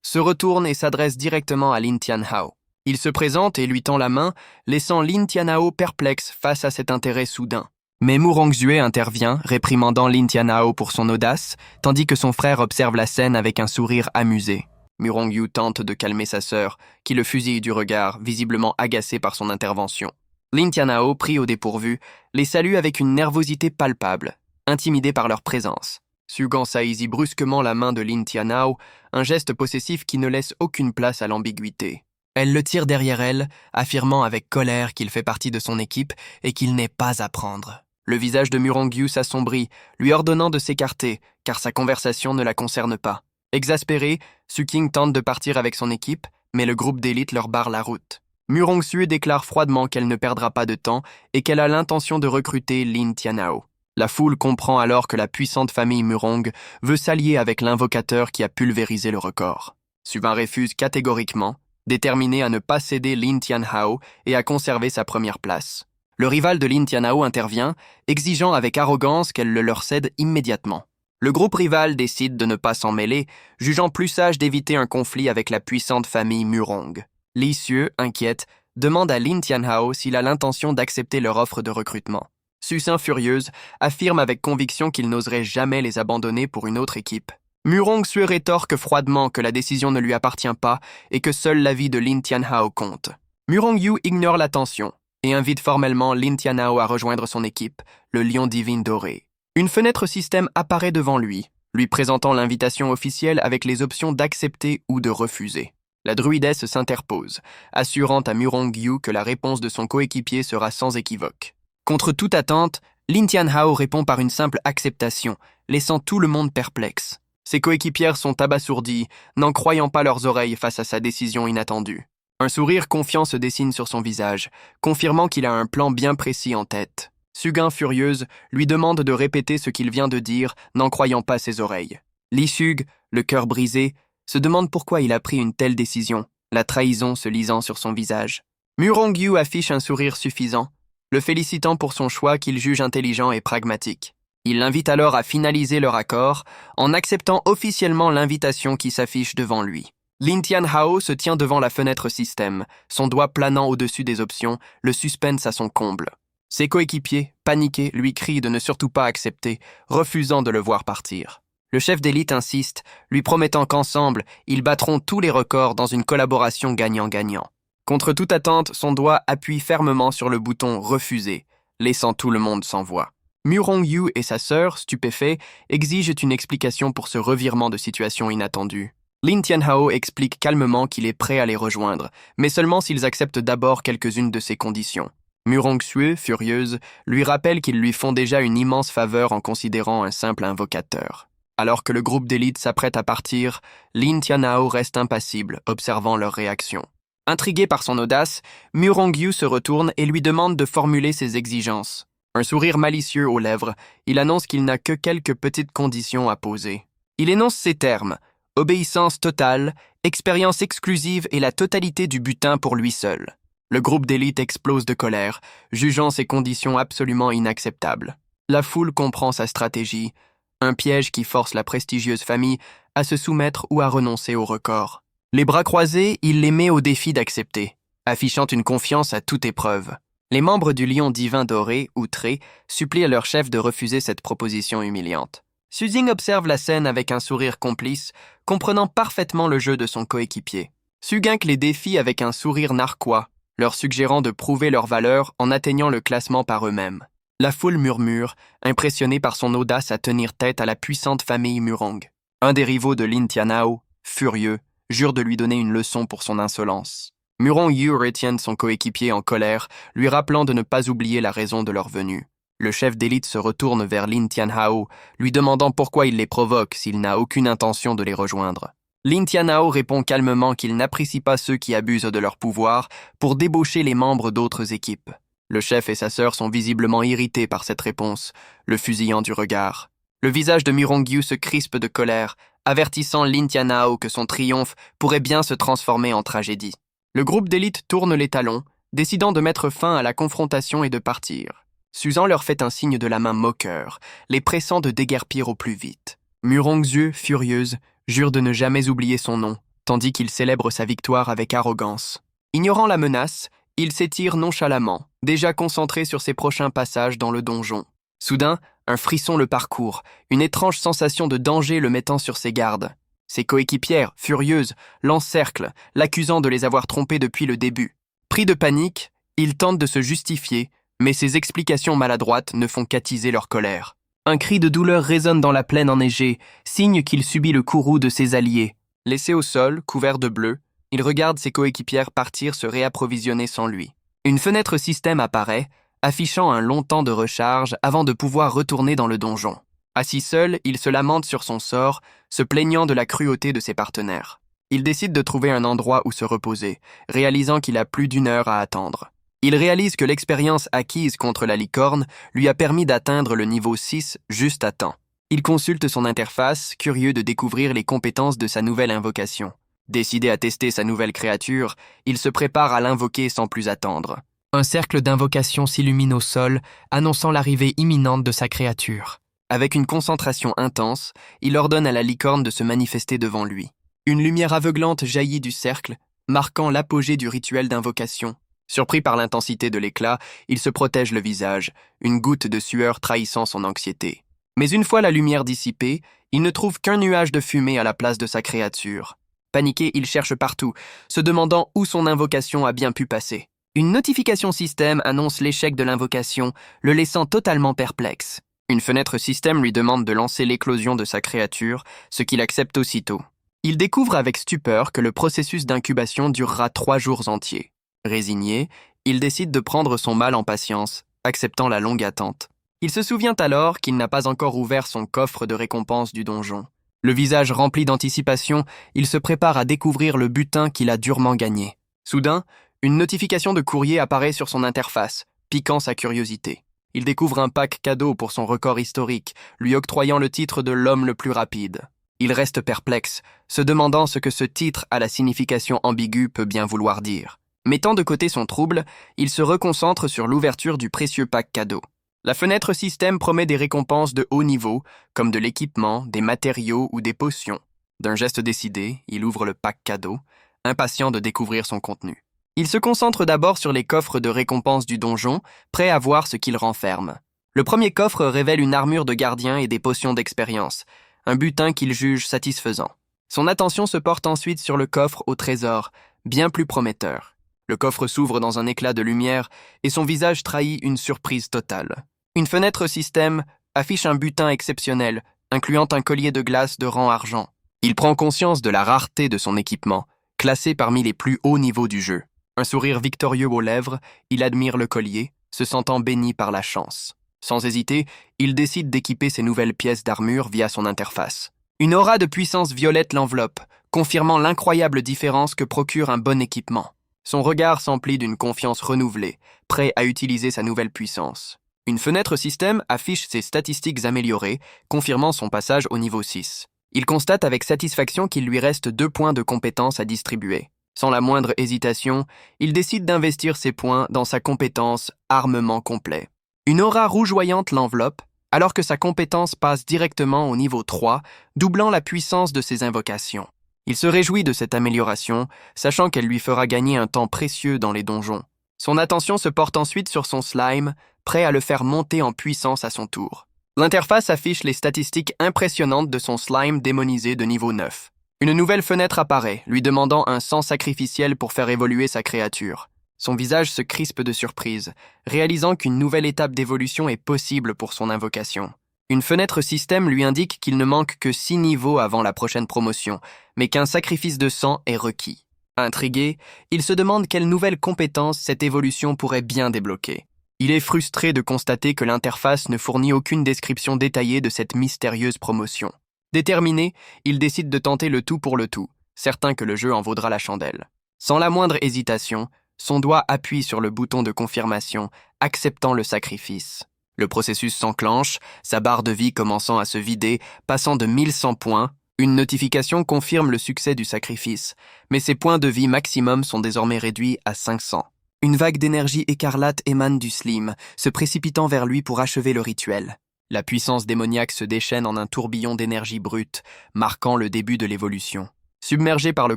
se retourne et s'adresse directement à Lin Tianhao. Il se présente et lui tend la main, laissant Lin Tianhao perplexe face à cet intérêt soudain. Mais Murong-Xue intervient, réprimandant Lin Tianhao pour son audace, tandis que son frère observe la scène avec un sourire amusé. Murong-Yu tente de calmer sa sœur, qui le fusille du regard, visiblement agacée par son intervention. Lin Tianhao, pris au dépourvu, les salue avec une nervosité palpable, intimidé par leur présence. Sugan saisit brusquement la main de Lin Tianhao, un geste possessif qui ne laisse aucune place à l'ambiguïté. Elle le tire derrière elle, affirmant avec colère qu'il fait partie de son équipe et qu'il n'est pas à prendre. Le visage de Murong-Yu s'assombrit, lui ordonnant de s'écarter, car sa conversation ne la concerne pas. Exaspéré, Suking tente de partir avec son équipe, mais le groupe d'élite leur barre la route. Murong-Xue déclare froidement qu'elle ne perdra pas de temps et qu'elle a l'intention de recruter Lin Tianhao. La foule comprend alors que la puissante famille Murong veut s'allier avec l'invocateur qui a pulvérisé le record. Suvin refuse catégoriquement, déterminé à ne pas céder Lin Tianhao et à conserver sa première place. Le rival de Lin Tianhao intervient, exigeant avec arrogance qu'elle le leur cède immédiatement. Le groupe rival décide de ne pas s'en mêler, jugeant plus sage d'éviter un conflit avec la puissante famille Murong. Li Xue, inquiète, demande à Lin Tianhao s'il a l'intention d'accepter leur offre de recrutement. Susing, furieuse, affirme avec conviction qu'il n'oserait jamais les abandonner pour une autre équipe. Murong-Xue rétorque froidement que la décision ne lui appartient pas et que seul l'avis de Lin Tianhao compte. Murong-Yu ignore la tension et invite formellement Lin Tianhao à rejoindre son équipe, le Lion divin doré. Une fenêtre système apparaît devant lui présentant l'invitation officielle avec les options d'accepter ou de refuser. La druidesse s'interpose, assurant à Murong-Yu que la réponse de son coéquipier sera sans équivoque. Contre toute attente, Lin Tianhao répond par une simple acceptation, laissant tout le monde perplexe. Ses coéquipières sont abasourdies, n'en croyant pas leurs oreilles face à sa décision inattendue. Un sourire confiant se dessine sur son visage, confirmant qu'il a un plan bien précis en tête. Sugun, furieuse, lui demande de répéter ce qu'il vient de dire, n'en croyant pas ses oreilles. Li Shug, le cœur brisé, se demande pourquoi il a pris une telle décision, la trahison se lisant sur son visage. Mu Rongyu affiche un sourire suffisant, le félicitant pour son choix qu'il juge intelligent et pragmatique. Il l'invite alors à finaliser leur accord en acceptant officiellement l'invitation qui s'affiche devant lui. Lin Tianhao se tient devant la fenêtre système, son doigt planant au-dessus des options, le suspense à son comble. Ses coéquipiers, paniqués, lui crient de ne surtout pas accepter, refusant de le voir partir. Le chef d'élite insiste, lui promettant qu'ensemble, ils battront tous les records dans une collaboration gagnant-gagnant. Contre toute attente, son doigt appuie fermement sur le bouton « Refuser », laissant tout le monde sans voix. Mu Rongyu et sa sœur, stupéfaits, exigent une explication pour ce revirement de situation inattendu. Lin Tianhao explique calmement qu'il est prêt à les rejoindre, mais seulement s'ils acceptent d'abord quelques-unes de ses conditions. Mu Rongxue, furieuse, lui rappelle qu'ils lui font déjà une immense faveur en considérant un simple invocateur. Alors que le groupe d'élite s'apprête à partir, Lin Tianhao reste impassible, observant leur réaction. Intrigué par son audace, Mu Rongyu se retourne et lui demande de formuler ses exigences. Un sourire malicieux aux lèvres, il annonce qu'il n'a que quelques petites conditions à poser. Il énonce ces termes: obéissance totale, expérience exclusive et la totalité du butin pour lui seul. Le groupe d'élite explose de colère, jugeant ces conditions absolument inacceptables. La foule comprend sa stratégie, un piège qui force la prestigieuse famille à se soumettre ou à renoncer au record. Les bras croisés, il les met au défi d'accepter, affichant une confiance à toute épreuve. Les membres du Lion divin doré, outrés, supplient leur chef de refuser cette proposition humiliante. Suzing observe la scène avec un sourire complice, comprenant parfaitement le jeu de son coéquipier. Sugunk les défie avec un sourire narquois, leur suggérant de prouver leur valeur en atteignant le classement par eux-mêmes. La foule murmure, impressionnée par son audace à tenir tête à la puissante famille Murong. Un des rivaux de Lin Tianhao, furieux, jure de lui donner une leçon pour son insolence. Mu Rongyu retient son coéquipier en colère, lui rappelant de ne pas oublier la raison de leur venue. Le chef d'élite se retourne vers Lin Tianhao, lui demandant pourquoi il les provoque s'il n'a aucune intention de les rejoindre. Lin Tianhao répond calmement qu'il n'apprécie pas ceux qui abusent de leur pouvoir pour débaucher les membres d'autres équipes. Le chef et sa sœur sont visiblement irrités par cette réponse, le fusillant du regard. Le visage de Mu Rongyu se crispe de colère, avertissant Lin Tianhao que son triomphe pourrait bien se transformer en tragédie. Le groupe d'élite tourne les talons, décidant de mettre fin à la confrontation et de partir. Susan leur fait un signe de la main moqueur, les pressant de déguerpir au plus vite. Mu Rongxue, furieuse, jure de ne jamais oublier son nom, tandis qu'il célèbre sa victoire avec arrogance. Ignorant la menace, il s'étire nonchalamment, déjà concentré sur ses prochains passages dans le donjon. Soudain, un frisson le parcourt, une étrange sensation de danger le mettant sur ses gardes. Ses coéquipières, furieuses, l'encerclent, l'accusant de les avoir trompés depuis le début. Pris de panique, il tente de se justifier, mais ses explications maladroites ne font qu'attiser leur colère. Un cri de douleur résonne dans la plaine enneigée, signe qu'il subit le courroux de ses alliés. Laissé au sol, couvert de bleu, il regarde ses coéquipières partir se réapprovisionner sans lui. Une fenêtre système apparaît, affichant un long temps de recharge avant de pouvoir retourner dans le donjon. Assis seul, il se lamente sur son sort, se plaignant de la cruauté de ses partenaires. Il décide de trouver un endroit où se reposer, réalisant qu'il a plus d'1 heure à attendre. Il réalise que l'expérience acquise contre la licorne lui a permis d'atteindre le niveau 6 juste à temps. Il consulte son interface, curieux de découvrir les compétences de sa nouvelle invocation. Décidé à tester sa nouvelle créature, il se prépare à l'invoquer sans plus attendre. Un cercle d'invocation s'illumine au sol, annonçant l'arrivée imminente de sa créature. Avec une concentration intense, il ordonne à la licorne de se manifester devant lui. Une lumière aveuglante jaillit du cercle, marquant l'apogée du rituel d'invocation. Surpris par l'intensité de l'éclat, il se protège le visage, une goutte de sueur trahissant son anxiété. Mais une fois la lumière dissipée, il ne trouve qu'un nuage de fumée à la place de sa créature. Paniqué, il cherche partout, se demandant où son invocation a bien pu passer. Une notification système annonce l'échec de l'invocation, le laissant totalement perplexe. Une fenêtre système lui demande de lancer l'éclosion de sa créature, ce qu'il accepte aussitôt. Il découvre avec stupeur que le processus d'incubation durera 3 jours entiers. Résigné, il décide de prendre son mal en patience, acceptant la longue attente. Il se souvient alors qu'il n'a pas encore ouvert son coffre de récompense du donjon. Le visage rempli d'anticipation, il se prépare à découvrir le butin qu'il a durement gagné. Soudain, une notification de courrier apparaît sur son interface, piquant sa curiosité. Il découvre un pack cadeau pour son record historique, lui octroyant le titre de l'homme le plus rapide. Il reste perplexe, se demandant ce que ce titre à la signification ambiguë peut bien vouloir dire. Mettant de côté son trouble, il se reconcentre sur l'ouverture du précieux pack cadeau. La fenêtre système promet des récompenses de haut niveau, comme de l'équipement, des matériaux ou des potions. D'un geste décidé, il ouvre le pack cadeau, impatient de découvrir son contenu. Il se concentre d'abord sur les coffres de récompense du donjon, prêt à voir ce qu'il renferme. Le premier coffre révèle une armure de gardien et des potions d'expérience, un butin qu'il juge satisfaisant. Son attention se porte ensuite sur le coffre au trésor, bien plus prometteur. Le coffre s'ouvre dans un éclat de lumière et son visage trahit une surprise totale. Une fenêtre système affiche un butin exceptionnel, incluant un collier de glace de rang argent. Il prend conscience de la rareté de son équipement, classé parmi les plus hauts niveaux du jeu. Un sourire victorieux aux lèvres, il admire le collier, se sentant béni par la chance. Sans hésiter, il décide d'équiper ses nouvelles pièces d'armure via son interface. Une aura de puissance violette l'enveloppe, confirmant l'incroyable différence que procure un bon équipement. Son regard s'emplit d'une confiance renouvelée, prêt à utiliser sa nouvelle puissance. Une fenêtre système affiche ses statistiques améliorées, confirmant son passage au niveau 6. Il constate avec satisfaction qu'il lui reste 2 points de compétence à distribuer. Sans la moindre hésitation, il décide d'investir ses points dans sa compétence armement complet. Une aura rougeoyante l'enveloppe, alors que sa compétence passe directement au niveau 3, doublant la puissance de ses invocations. Il se réjouit de cette amélioration, sachant qu'elle lui fera gagner un temps précieux dans les donjons. Son attention se porte ensuite sur son slime, prêt à le faire monter en puissance à son tour. L'interface affiche les statistiques impressionnantes de son slime démonisé de niveau 9. Une nouvelle fenêtre apparaît, lui demandant un sang sacrificiel pour faire évoluer sa créature. Son visage se crispe de surprise, réalisant qu'une nouvelle étape d'évolution est possible pour son invocation. Une fenêtre système lui indique qu'il ne manque que 6 niveaux avant la prochaine promotion, mais qu'un sacrifice de sang est requis. Intrigué, il se demande quelle nouvelle compétence cette évolution pourrait bien débloquer. Il est frustré de constater que l'interface ne fournit aucune description détaillée de cette mystérieuse promotion. Déterminé, il décide de tenter le tout pour le tout, certain que le jeu en vaudra la chandelle. Sans la moindre hésitation, son doigt appuie sur le bouton de confirmation, acceptant le sacrifice. Le processus s'enclenche, sa barre de vie commençant à se vider, passant de 1100 points. Une notification confirme le succès du sacrifice, mais ses points de vie maximum sont désormais réduits à 500. Une vague d'énergie écarlate émane du slime, se précipitant vers lui pour achever le rituel. La puissance démoniaque se déchaîne en un tourbillon d'énergie brute, marquant le début de l'évolution. Submergé par le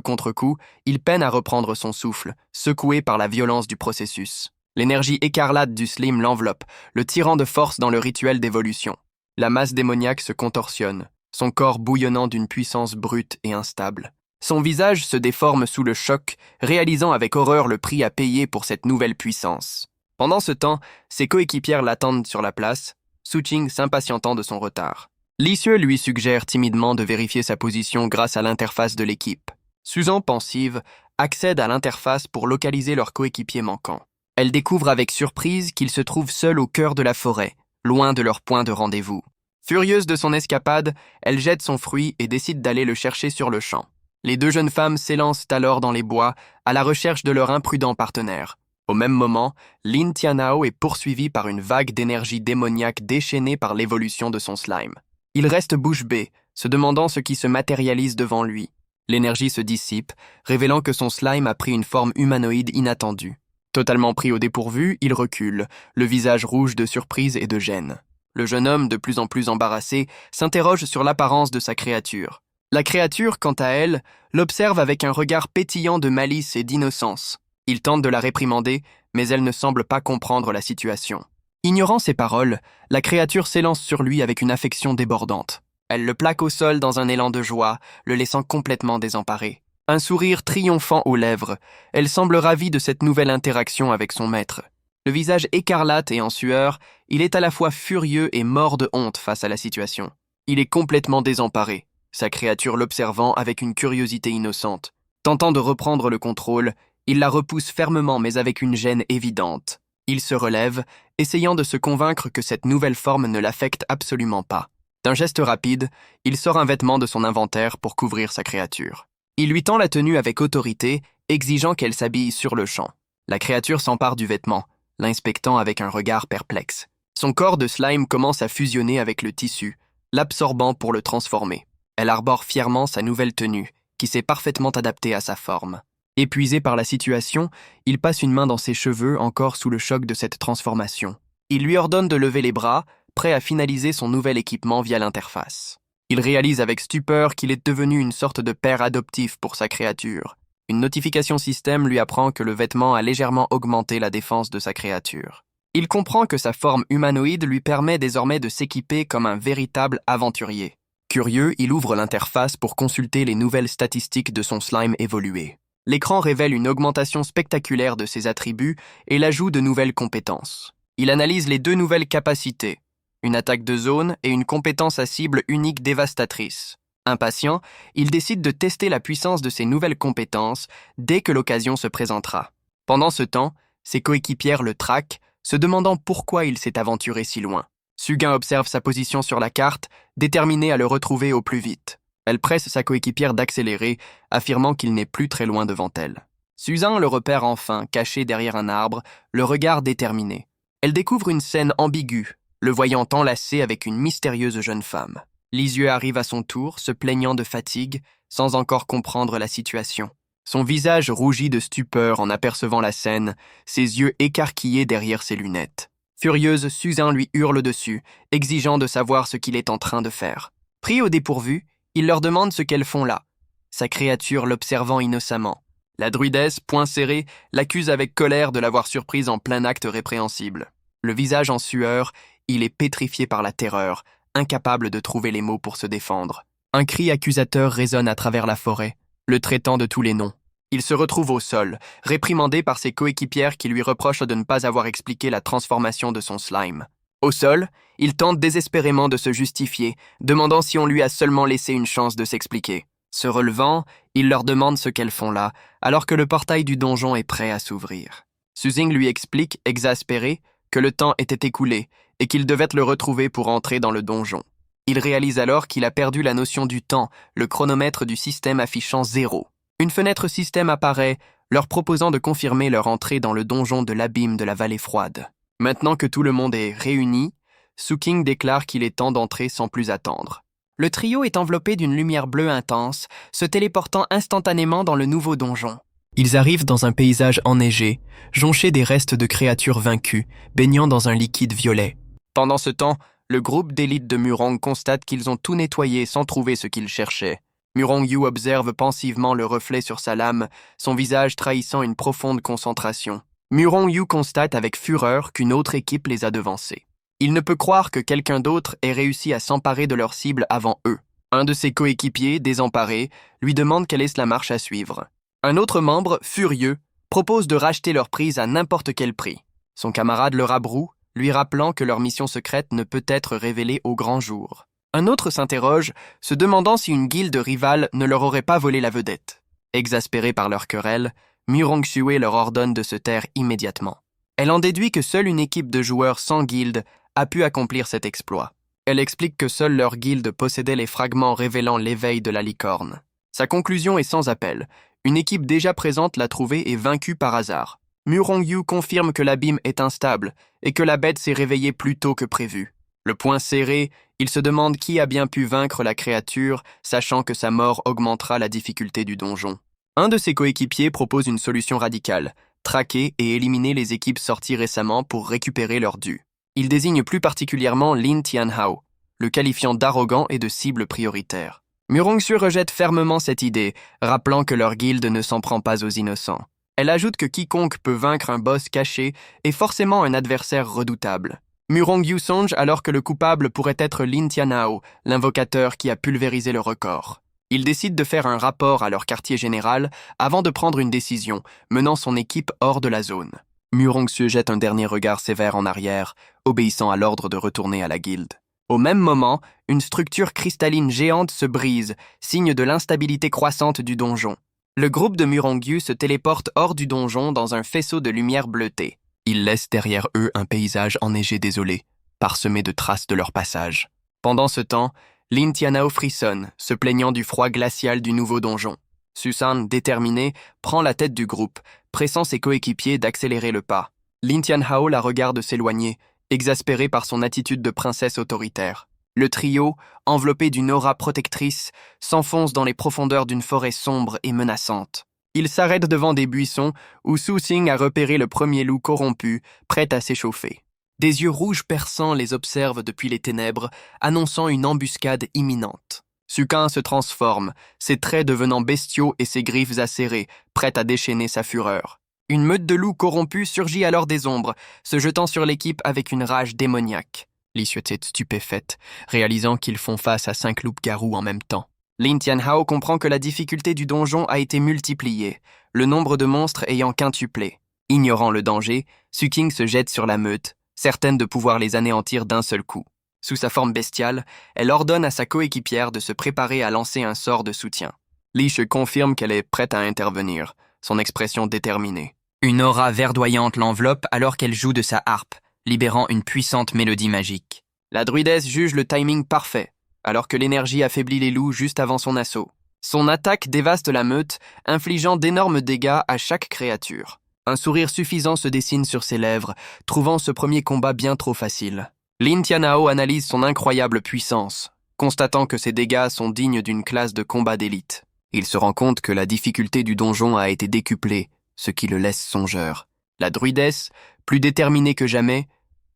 contre-coup, il peine à reprendre son souffle, secoué par la violence du processus. L'énergie écarlate du slime l'enveloppe, le tirant de force dans le rituel d'évolution. La masse démoniaque se contorsionne, son corps bouillonnant d'une puissance brute et instable. Son visage se déforme sous le choc, réalisant avec horreur le prix à payer pour cette nouvelle puissance. Pendant ce temps, ses coéquipières l'attendent sur la place, Suqing s'impatientant de son retard. Lisieux lui suggère timidement de vérifier sa position grâce à l'interface de l'équipe. Susan, pensive, accède à l'interface pour localiser leur coéquipier manquant. Elle découvre avec surprise qu'ils se trouvent seuls au cœur de la forêt, loin de leur point de rendez-vous. Furieuse de son escapade, elle jette son fruit et décide d'aller le chercher sur le champ. Les 2 jeunes femmes s'élancent alors dans les bois, à la recherche de leur imprudent partenaire. Au même moment, Lin Tianao est poursuivie par une vague d'énergie démoniaque déchaînée par l'évolution de son slime. Il reste bouche bée, se demandant ce qui se matérialise devant lui. L'énergie se dissipe, révélant que son slime a pris une forme humanoïde inattendue. Totalement pris au dépourvu, il recule, le visage rouge de surprise et de gêne. Le jeune homme, de plus en plus embarrassé, s'interroge sur l'apparence de sa créature. La créature, quant à elle, l'observe avec un regard pétillant de malice et d'innocence. Il tente de la réprimander, mais elle ne semble pas comprendre la situation. Ignorant ses paroles, la créature s'élance sur lui avec une affection débordante. Elle le plaque au sol dans un élan de joie, le laissant complètement désemparé. Un sourire triomphant aux lèvres, elle semble ravie de cette nouvelle interaction avec son maître. Le visage écarlate et en sueur, il est à la fois furieux et mort de honte face à la situation. Il est complètement désemparé, sa créature l'observant avec une curiosité innocente. Tentant de reprendre le contrôle, il la repousse fermement mais avec une gêne évidente. Il se relève, essayant de se convaincre que cette nouvelle forme ne l'affecte absolument pas. D'un geste rapide, il sort un vêtement de son inventaire pour couvrir sa créature. Il lui tend la tenue avec autorité, exigeant qu'elle s'habille sur le champ. La créature s'empare du vêtement, l'inspectant avec un regard perplexe. Son corps de slime commence à fusionner avec le tissu, l'absorbant pour le transformer. Elle arbore fièrement sa nouvelle tenue, qui s'est parfaitement adaptée à sa forme. Épuisé par la situation, il passe une main dans ses cheveux encore sous le choc de cette transformation. Il lui ordonne de lever les bras, prêt à finaliser son nouvel équipement via l'interface. Il réalise avec stupeur qu'il est devenu une sorte de père adoptif pour sa créature. Une notification système lui apprend que le vêtement a légèrement augmenté la défense de sa créature. Il comprend que sa forme humanoïde lui permet désormais de s'équiper comme un véritable aventurier. Curieux, il ouvre l'interface pour consulter les nouvelles statistiques de son slime évolué. L'écran révèle une augmentation spectaculaire de ses attributs et l'ajout de nouvelles compétences. Il analyse les 2 nouvelles capacités, une attaque de zone et une compétence à cible unique dévastatrice. Impatient, il décide de tester la puissance de ses nouvelles compétences dès que l'occasion se présentera. Pendant ce temps, ses coéquipières le traquent, se demandant pourquoi il s'est aventuré si loin. Sugain observe sa position sur la carte, déterminé à le retrouver au plus vite. Elle presse sa coéquipière d'accélérer, affirmant qu'il n'est plus très loin devant elle. Suzanne le repère enfin, caché derrière un arbre, le regard déterminé. Elle découvre une scène ambiguë, le voyant enlacé avec une mystérieuse jeune femme. Lisieux arrive à son tour, se plaignant de fatigue, sans encore comprendre la situation. Son visage rougit de stupeur en apercevant la scène, ses yeux écarquillés derrière ses lunettes. Furieuse, Suzanne lui hurle dessus, exigeant de savoir ce qu'il est en train de faire. Pris au dépourvu, il leur demande ce qu'elles font là, sa créature l'observant innocemment. La druidesse, poing serré, l'accuse avec colère de l'avoir surprise en plein acte répréhensible. Le visage en sueur, il est pétrifié par la terreur, incapable de trouver les mots pour se défendre. Un cri accusateur résonne à travers la forêt, le traitant de tous les noms. Il se retrouve au sol, réprimandé par ses coéquipières qui lui reprochent de ne pas avoir expliqué la transformation de son slime. Au sol, il tente désespérément de se justifier, demandant si on lui a seulement laissé une chance de s'expliquer. Se relevant, il leur demande ce qu'elles font là, alors que le portail du donjon est prêt à s'ouvrir. Suzing lui explique, exaspéré, que le temps était écoulé et qu'il devait le retrouver pour entrer dans le donjon. Il réalise alors qu'il a perdu la notion du temps, le chronomètre du système affichant 0. Une fenêtre système apparaît, leur proposant de confirmer leur entrée dans le donjon de l'abîme de la vallée froide. Maintenant que tout le monde est réuni, Suking déclare qu'il est temps d'entrer sans plus attendre. Le trio est enveloppé d'une lumière bleue intense, se téléportant instantanément dans le nouveau donjon. Ils arrivent dans un paysage enneigé, jonché des restes de créatures vaincues, baignant dans un liquide violet. Pendant ce temps, le groupe d'élite de Murong constate qu'ils ont tout nettoyé sans trouver ce qu'ils cherchaient. Murong Yu observe pensivement le reflet sur sa lame, son visage trahissant une profonde concentration. Murong Yu constate avec fureur qu'une autre équipe les a devancés. Il ne peut croire que quelqu'un d'autre ait réussi à s'emparer de leur cible avant eux. Un de ses coéquipiers, désemparé, lui demande quelle est la marche à suivre. Un autre membre, furieux, propose de racheter leur prise à n'importe quel prix. Son camarade le rabroue, lui rappelant que leur mission secrète ne peut être révélée au grand jour. Un autre s'interroge, se demandant si une guilde rivale ne leur aurait pas volé la vedette. Exaspérée par leur querelle, Murong Xue leur ordonne de se taire immédiatement. Elle en déduit que seule une équipe de joueurs sans guilde a pu accomplir cet exploit. Elle explique que seule leur guilde possédait les fragments révélant l'éveil de la licorne. Sa conclusion est sans appel. Une équipe déjà présente l'a trouvée et vaincue par hasard. Murong Yu confirme que l'abîme est instable et que la bête s'est réveillée plus tôt que prévu. Le poing serré, il se demande qui a bien pu vaincre la créature, sachant que sa mort augmentera la difficulté du donjon. Un de ses coéquipiers propose une solution radicale, traquer et éliminer les équipes sorties récemment pour récupérer leur dû. Il désigne plus particulièrement Lin Tianhao, le qualifiant d'arrogant et de cible prioritaire. Murong Xue rejette fermement cette idée, rappelant que leur guilde ne s'en prend pas aux innocents. Elle ajoute que quiconque peut vaincre un boss caché est forcément un adversaire redoutable. Murong Yu songe alors que le coupable pourrait être Lin Tianhao, l'invocateur qui a pulvérisé le record. Il décide de faire un rapport à leur quartier général avant de prendre une décision, menant son équipe hors de la zone. Murong Xue jette un dernier regard sévère en arrière, obéissant à l'ordre de retourner à la guilde. Au même moment, une structure cristalline géante se brise, signe de l'instabilité croissante du donjon. Le groupe de Murong Yu se téléporte hors du donjon dans un faisceau de lumière bleutée. Ils laissent derrière eux un paysage enneigé désolé, parsemé de traces de leur passage. Pendant ce temps, Lin Tianhao frissonne, se plaignant du froid glacial du nouveau donjon. Susan, déterminée, prend la tête du groupe, pressant ses coéquipiers d'accélérer le pas. Lin Tianhao la regarde s'éloigner, exaspérée par son attitude de princesse autoritaire. Le trio, enveloppé d'une aura protectrice, s'enfonce dans les profondeurs d'une forêt sombre et menaçante. Ils s'arrêtent devant des buissons où Su Xing a repéré le premier loup corrompu, prêt à s'échauffer. Des yeux rouges perçants les observent depuis les ténèbres, annonçant une embuscade imminente. Sukin se transforme, ses traits devenant bestiaux et ses griffes acérées, prêtes à déchaîner sa fureur. Une meute de loups corrompus surgit alors des ombres, se jetant sur l'équipe avec une rage démoniaque. Li Xuezi est stupéfaite, réalisant qu'ils font face à 5 loups-garous en même temps. Lin Tianhao comprend que la difficulté du donjon a été multipliée, le nombre de monstres ayant quintuplé. Ignorant le danger, Su Qing se jette sur la meute, certaine de pouvoir les anéantir d'un seul coup. Sous sa forme bestiale, elle ordonne à sa coéquipière de se préparer à lancer un sort de soutien. Li Shi confirme qu'elle est prête à intervenir, son expression déterminée. Une aura verdoyante l'enveloppe alors qu'elle joue de sa harpe, libérant une puissante mélodie magique. La druidesse juge le timing parfait, alors que l'énergie affaiblit les loups juste avant son assaut. Son attaque dévaste la meute, infligeant d'énormes dégâts à chaque créature. Un sourire suffisant se dessine sur ses lèvres, trouvant ce premier combat bien trop facile. Lin Tianhao analyse son incroyable puissance, constatant que ses dégâts sont dignes d'une classe de combat d'élite. Il se rend compte que la difficulté du donjon a été décuplée, ce qui le laisse songeur. La druidesse, plus déterminée que jamais,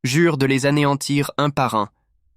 jure de les anéantir un par un,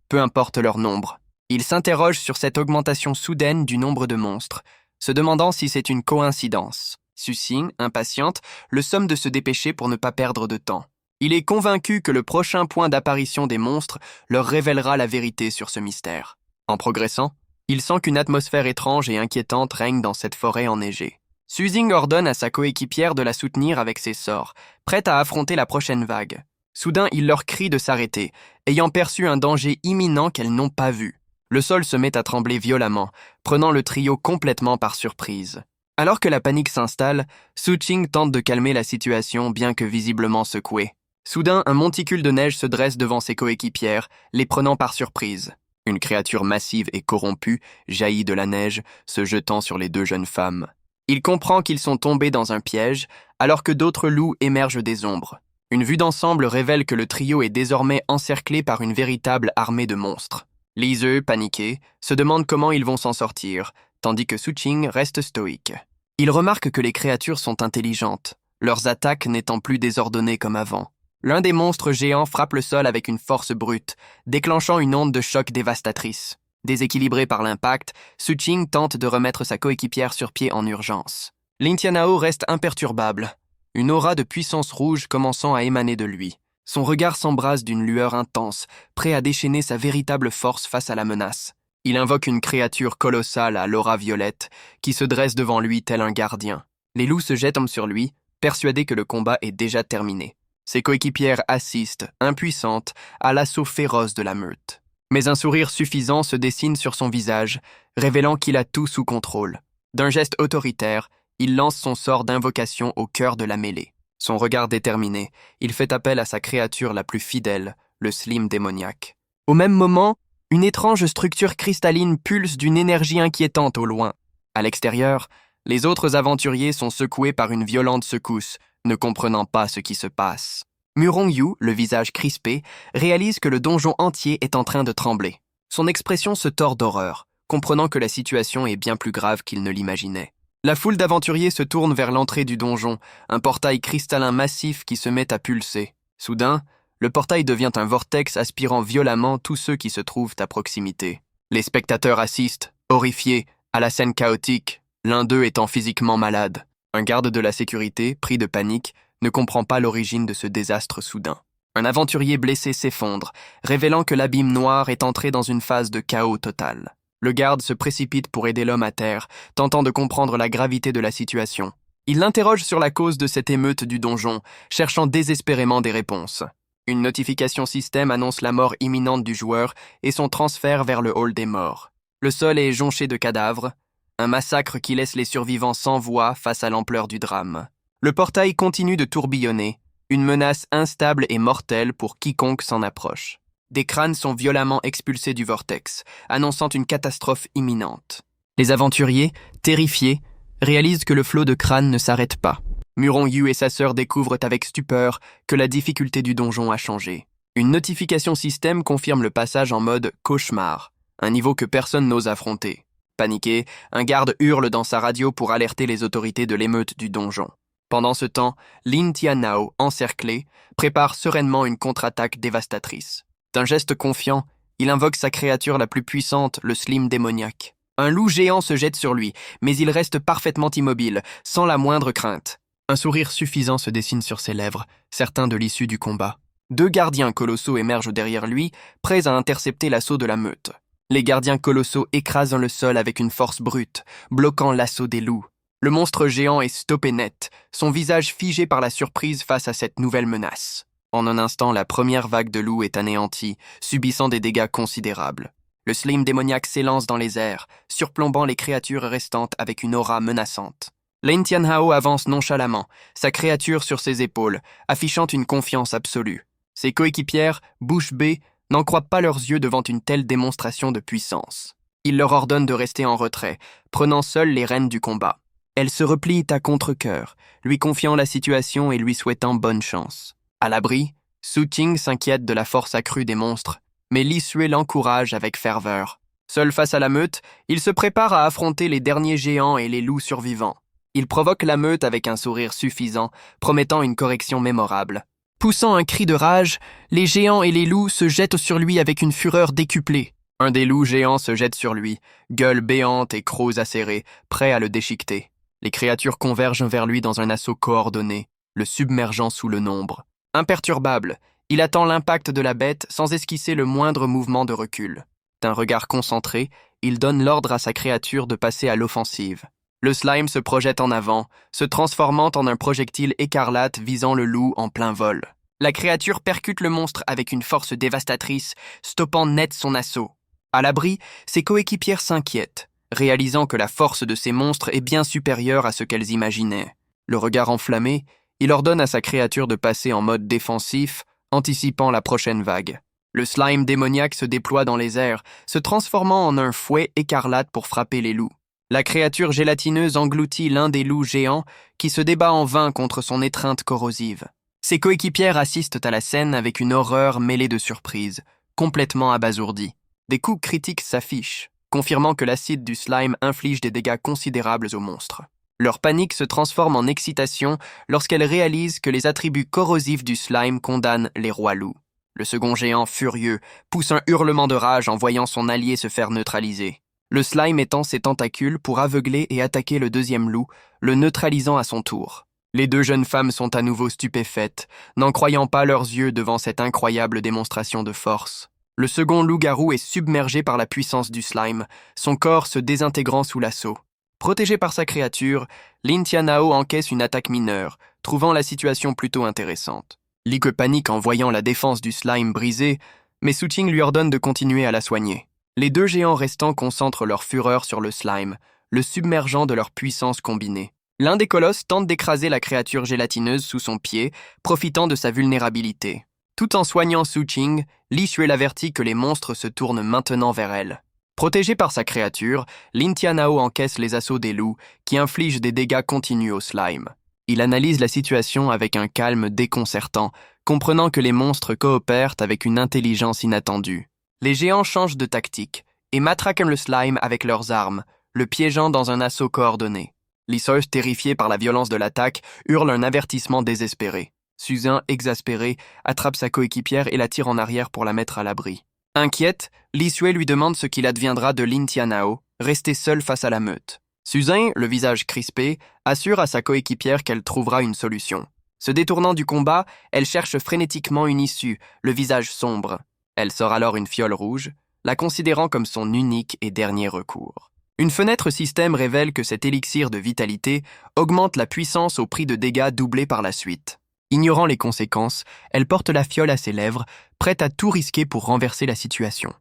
peu importe leur nombre. Il s'interroge sur cette augmentation soudaine du nombre de monstres, se demandant si c'est une coïncidence. Su Xing, impatiente, le somme de se dépêcher pour ne pas perdre de temps. Il est convaincu que le prochain point d'apparition des monstres leur révélera la vérité sur ce mystère. En progressant, il sent qu'une atmosphère étrange et inquiétante règne dans cette forêt enneigée. Su Xing ordonne à sa coéquipière de la soutenir avec ses sorts, prête à affronter la prochaine vague. Soudain, il leur crie de s'arrêter, ayant perçu un danger imminent qu'elles n'ont pas vu. Le sol se met à trembler violemment, prenant le trio complètement par surprise. Alors que la panique s'installe, Su Qing tente de calmer la situation bien que visiblement secouée. Soudain, un monticule de neige se dresse devant ses coéquipières, les prenant par surprise. Une créature massive et corrompue jaillit de la neige, se jetant sur les deux jeunes femmes. Il comprend qu'ils sont tombés dans un piège, alors que d'autres loups émergent des ombres. Une vue d'ensemble révèle que le trio est désormais encerclé par une véritable armée de monstres. Liseux, paniqués, se demandent comment ils vont s'en sortir, tandis que Su Qing reste stoïque. Il remarque que les créatures sont intelligentes, leurs attaques n'étant plus désordonnées comme avant. L'un des monstres géants frappe le sol avec une force brute, déclenchant une onde de choc dévastatrice. Déséquilibré par l'impact, Su Qing tente de remettre sa coéquipière sur pied en urgence. Lin Tianhao reste imperturbable, une aura de puissance rouge commençant à émaner de lui. Son regard s'embrase d'une lueur intense, prêt à déchaîner sa véritable force face à la menace. Il invoque une créature colossale à l'aura violette, qui se dresse devant lui tel un gardien. Les loups se jettent sur lui, persuadés que le combat est déjà terminé. Ses coéquipières assistent, impuissantes, à l'assaut féroce de la meute. Mais un sourire suffisant se dessine sur son visage, révélant qu'il a tout sous contrôle. D'un geste autoritaire, il lance son sort d'invocation au cœur de la mêlée. Son regard déterminé, il fait appel à sa créature la plus fidèle, le slim démoniaque. Au même moment, une étrange structure cristalline pulse d'une énergie inquiétante au loin. À l'extérieur, les autres aventuriers sont secoués par une violente secousse, ne comprenant pas ce qui se passe. Murong Yu, le visage crispé, réalise que le donjon entier est en train de trembler. Son expression se tord d'horreur, comprenant que la situation est bien plus grave qu'il ne l'imaginait. La foule d'aventuriers se tourne vers l'entrée du donjon, un portail cristallin massif qui se met à pulser. Soudain, le portail devient un vortex aspirant violemment tous ceux qui se trouvent à proximité. Les spectateurs assistent, horrifiés, à la scène chaotique, l'un d'eux étant physiquement malade. Un garde de la sécurité, pris de panique, ne comprend pas l'origine de ce désastre soudain. Un aventurier blessé s'effondre, révélant que l'abîme noir est entré dans une phase de chaos total. Le garde se précipite pour aider l'homme à terre, tentant de comprendre la gravité de la situation. Il l'interroge sur la cause de cette émeute du donjon, cherchant désespérément des réponses. Une notification système annonce la mort imminente du joueur et son transfert vers le hall des morts. Le sol est jonché de cadavres, un massacre qui laisse les survivants sans voix face à l'ampleur du drame. Le portail continue de tourbillonner, une menace instable et mortelle pour quiconque s'en approche. Des crânes sont violemment expulsés du vortex, annonçant une catastrophe imminente. Les aventuriers, terrifiés, réalisent que le flot de crânes ne s'arrête pas. Muron-Yu et sa sœur découvrent avec stupeur que la difficulté du donjon a changé. Une notification système confirme le passage en mode cauchemar, un niveau que personne n'ose affronter. Paniqué, un garde hurle dans sa radio pour alerter les autorités de l'émeute du donjon. Pendant ce temps, Lin Tianhao, encerclé, prépare sereinement une contre-attaque dévastatrice. D'un geste confiant, il invoque sa créature la plus puissante, le Slim démoniaque. Un loup géant se jette sur lui, mais il reste parfaitement immobile, sans la moindre crainte. Un sourire suffisant se dessine sur ses lèvres, certain de l'issue du combat. 2 gardiens colossaux émergent derrière lui, prêts à intercepter l'assaut de la meute. Les gardiens colossaux écrasent le sol avec une force brute, bloquant l'assaut des loups. Le monstre géant est stoppé net, son visage figé par la surprise face à cette nouvelle menace. En un instant, la première vague de loups est anéantie, subissant des dégâts considérables. Le Slim démoniaque s'élance dans les airs, surplombant les créatures restantes avec une aura menaçante. Lin Tianhao avance nonchalamment, sa créature sur ses épaules, affichant une confiance absolue. Ses coéquipières, bouche bée, n'en croient pas leurs yeux devant une telle démonstration de puissance. Il leur ordonne de rester en retrait, prenant seules les rênes du combat. Elles se replient à contre-cœur, lui confiant la situation et lui souhaitant bonne chance. À l'abri, Su Qing s'inquiète de la force accrue des monstres, mais Li Sue l'encourage avec ferveur. Seul face à la meute, il se prépare à affronter les derniers géants et les loups survivants. Il provoque la meute avec un sourire suffisant, promettant une correction mémorable. Poussant un cri de rage, les géants et les loups se jettent sur lui avec une fureur décuplée. Un des loups géants se jette sur lui, gueule béante et crocs acérés, prêts à le déchiqueter. Les créatures convergent vers lui dans un assaut coordonné, le submergeant sous le nombre. Imperturbable, il attend l'impact de la bête sans esquisser le moindre mouvement de recul. D'un regard concentré, il donne l'ordre à sa créature de passer à l'offensive. Le slime se projette en avant, se transformant en un projectile écarlate visant le loup en plein vol. La créature percute le monstre avec une force dévastatrice, stoppant net son assaut. À l'abri, ses coéquipières s'inquiètent, réalisant que la force de ces monstres est bien supérieure à ce qu'elles imaginaient. Le regard enflammé, il ordonne à sa créature de passer en mode défensif, anticipant la prochaine vague. Le slime démoniaque se déploie dans les airs, se transformant en un fouet écarlate pour frapper les loups. La créature gélatineuse engloutit l'un des loups géants qui se débat en vain contre son étreinte corrosive. Ses coéquipières assistent à la scène avec une horreur mêlée de surprise, complètement abasourdie. Des coups critiques s'affichent, confirmant que l'acide du slime inflige des dégâts considérables au monstre. Leur panique se transforme en excitation lorsqu'elles réalisent que les attributs corrosifs du slime condamnent les rois loups. Le second géant, furieux, pousse un hurlement de rage en voyant son allié se faire neutraliser. Le slime étend ses tentacules pour aveugler et attaquer le deuxième loup, le neutralisant à son tour. Les 2 jeunes femmes sont à nouveau stupéfaites, n'en croyant pas leurs yeux devant cette incroyable démonstration de force. Le second loup-garou est submergé par la puissance du slime, son corps se désintégrant sous l'assaut. Protégé par sa créature, Lin Tianhao encaisse une attaque mineure, trouvant la situation plutôt intéressante. Li Ke panique en voyant la défense du slime brisée, mais Su Qing lui ordonne de continuer à la soigner. Les 2 géants restants concentrent leur fureur sur le slime, le submergeant de leur puissance combinée. L'un des colosses tente d'écraser la créature gélatineuse sous son pied, profitant de sa vulnérabilité. Tout en soignant Su Qing, Li Sue l'avertit que les monstres se tournent maintenant vers elle. Protégé par sa créature, Lin Tianhao encaisse les assauts des loups, qui infligent des dégâts continus au slime. Il analyse la situation avec un calme déconcertant, comprenant que les monstres coopèrent avec une intelligence inattendue. Les géants changent de tactique et matraquent le slime avec leurs armes, le piégeant dans un assaut coordonné. Lisseuse, terrifiée par la violence de l'attaque, hurle un avertissement désespéré. Suzin, exaspéré, attrape sa coéquipière et la tire en arrière pour la mettre à l'abri. Inquiète, Li Sue lui demande ce qu'il adviendra de Lin Tianhao, restée seule face à la meute. Suzin, le visage crispé, assure à sa coéquipière qu'elle trouvera une solution. Se détournant du combat, elle cherche frénétiquement une issue, le visage sombre. Elle sort alors une fiole rouge, la considérant comme son unique et dernier recours. Une fenêtre système révèle que cet élixir de vitalité augmente la puissance au prix de dégâts doublés par la suite. Ignorant les conséquences, elle porte la fiole à ses lèvres, prête à tout risquer pour renverser la situation.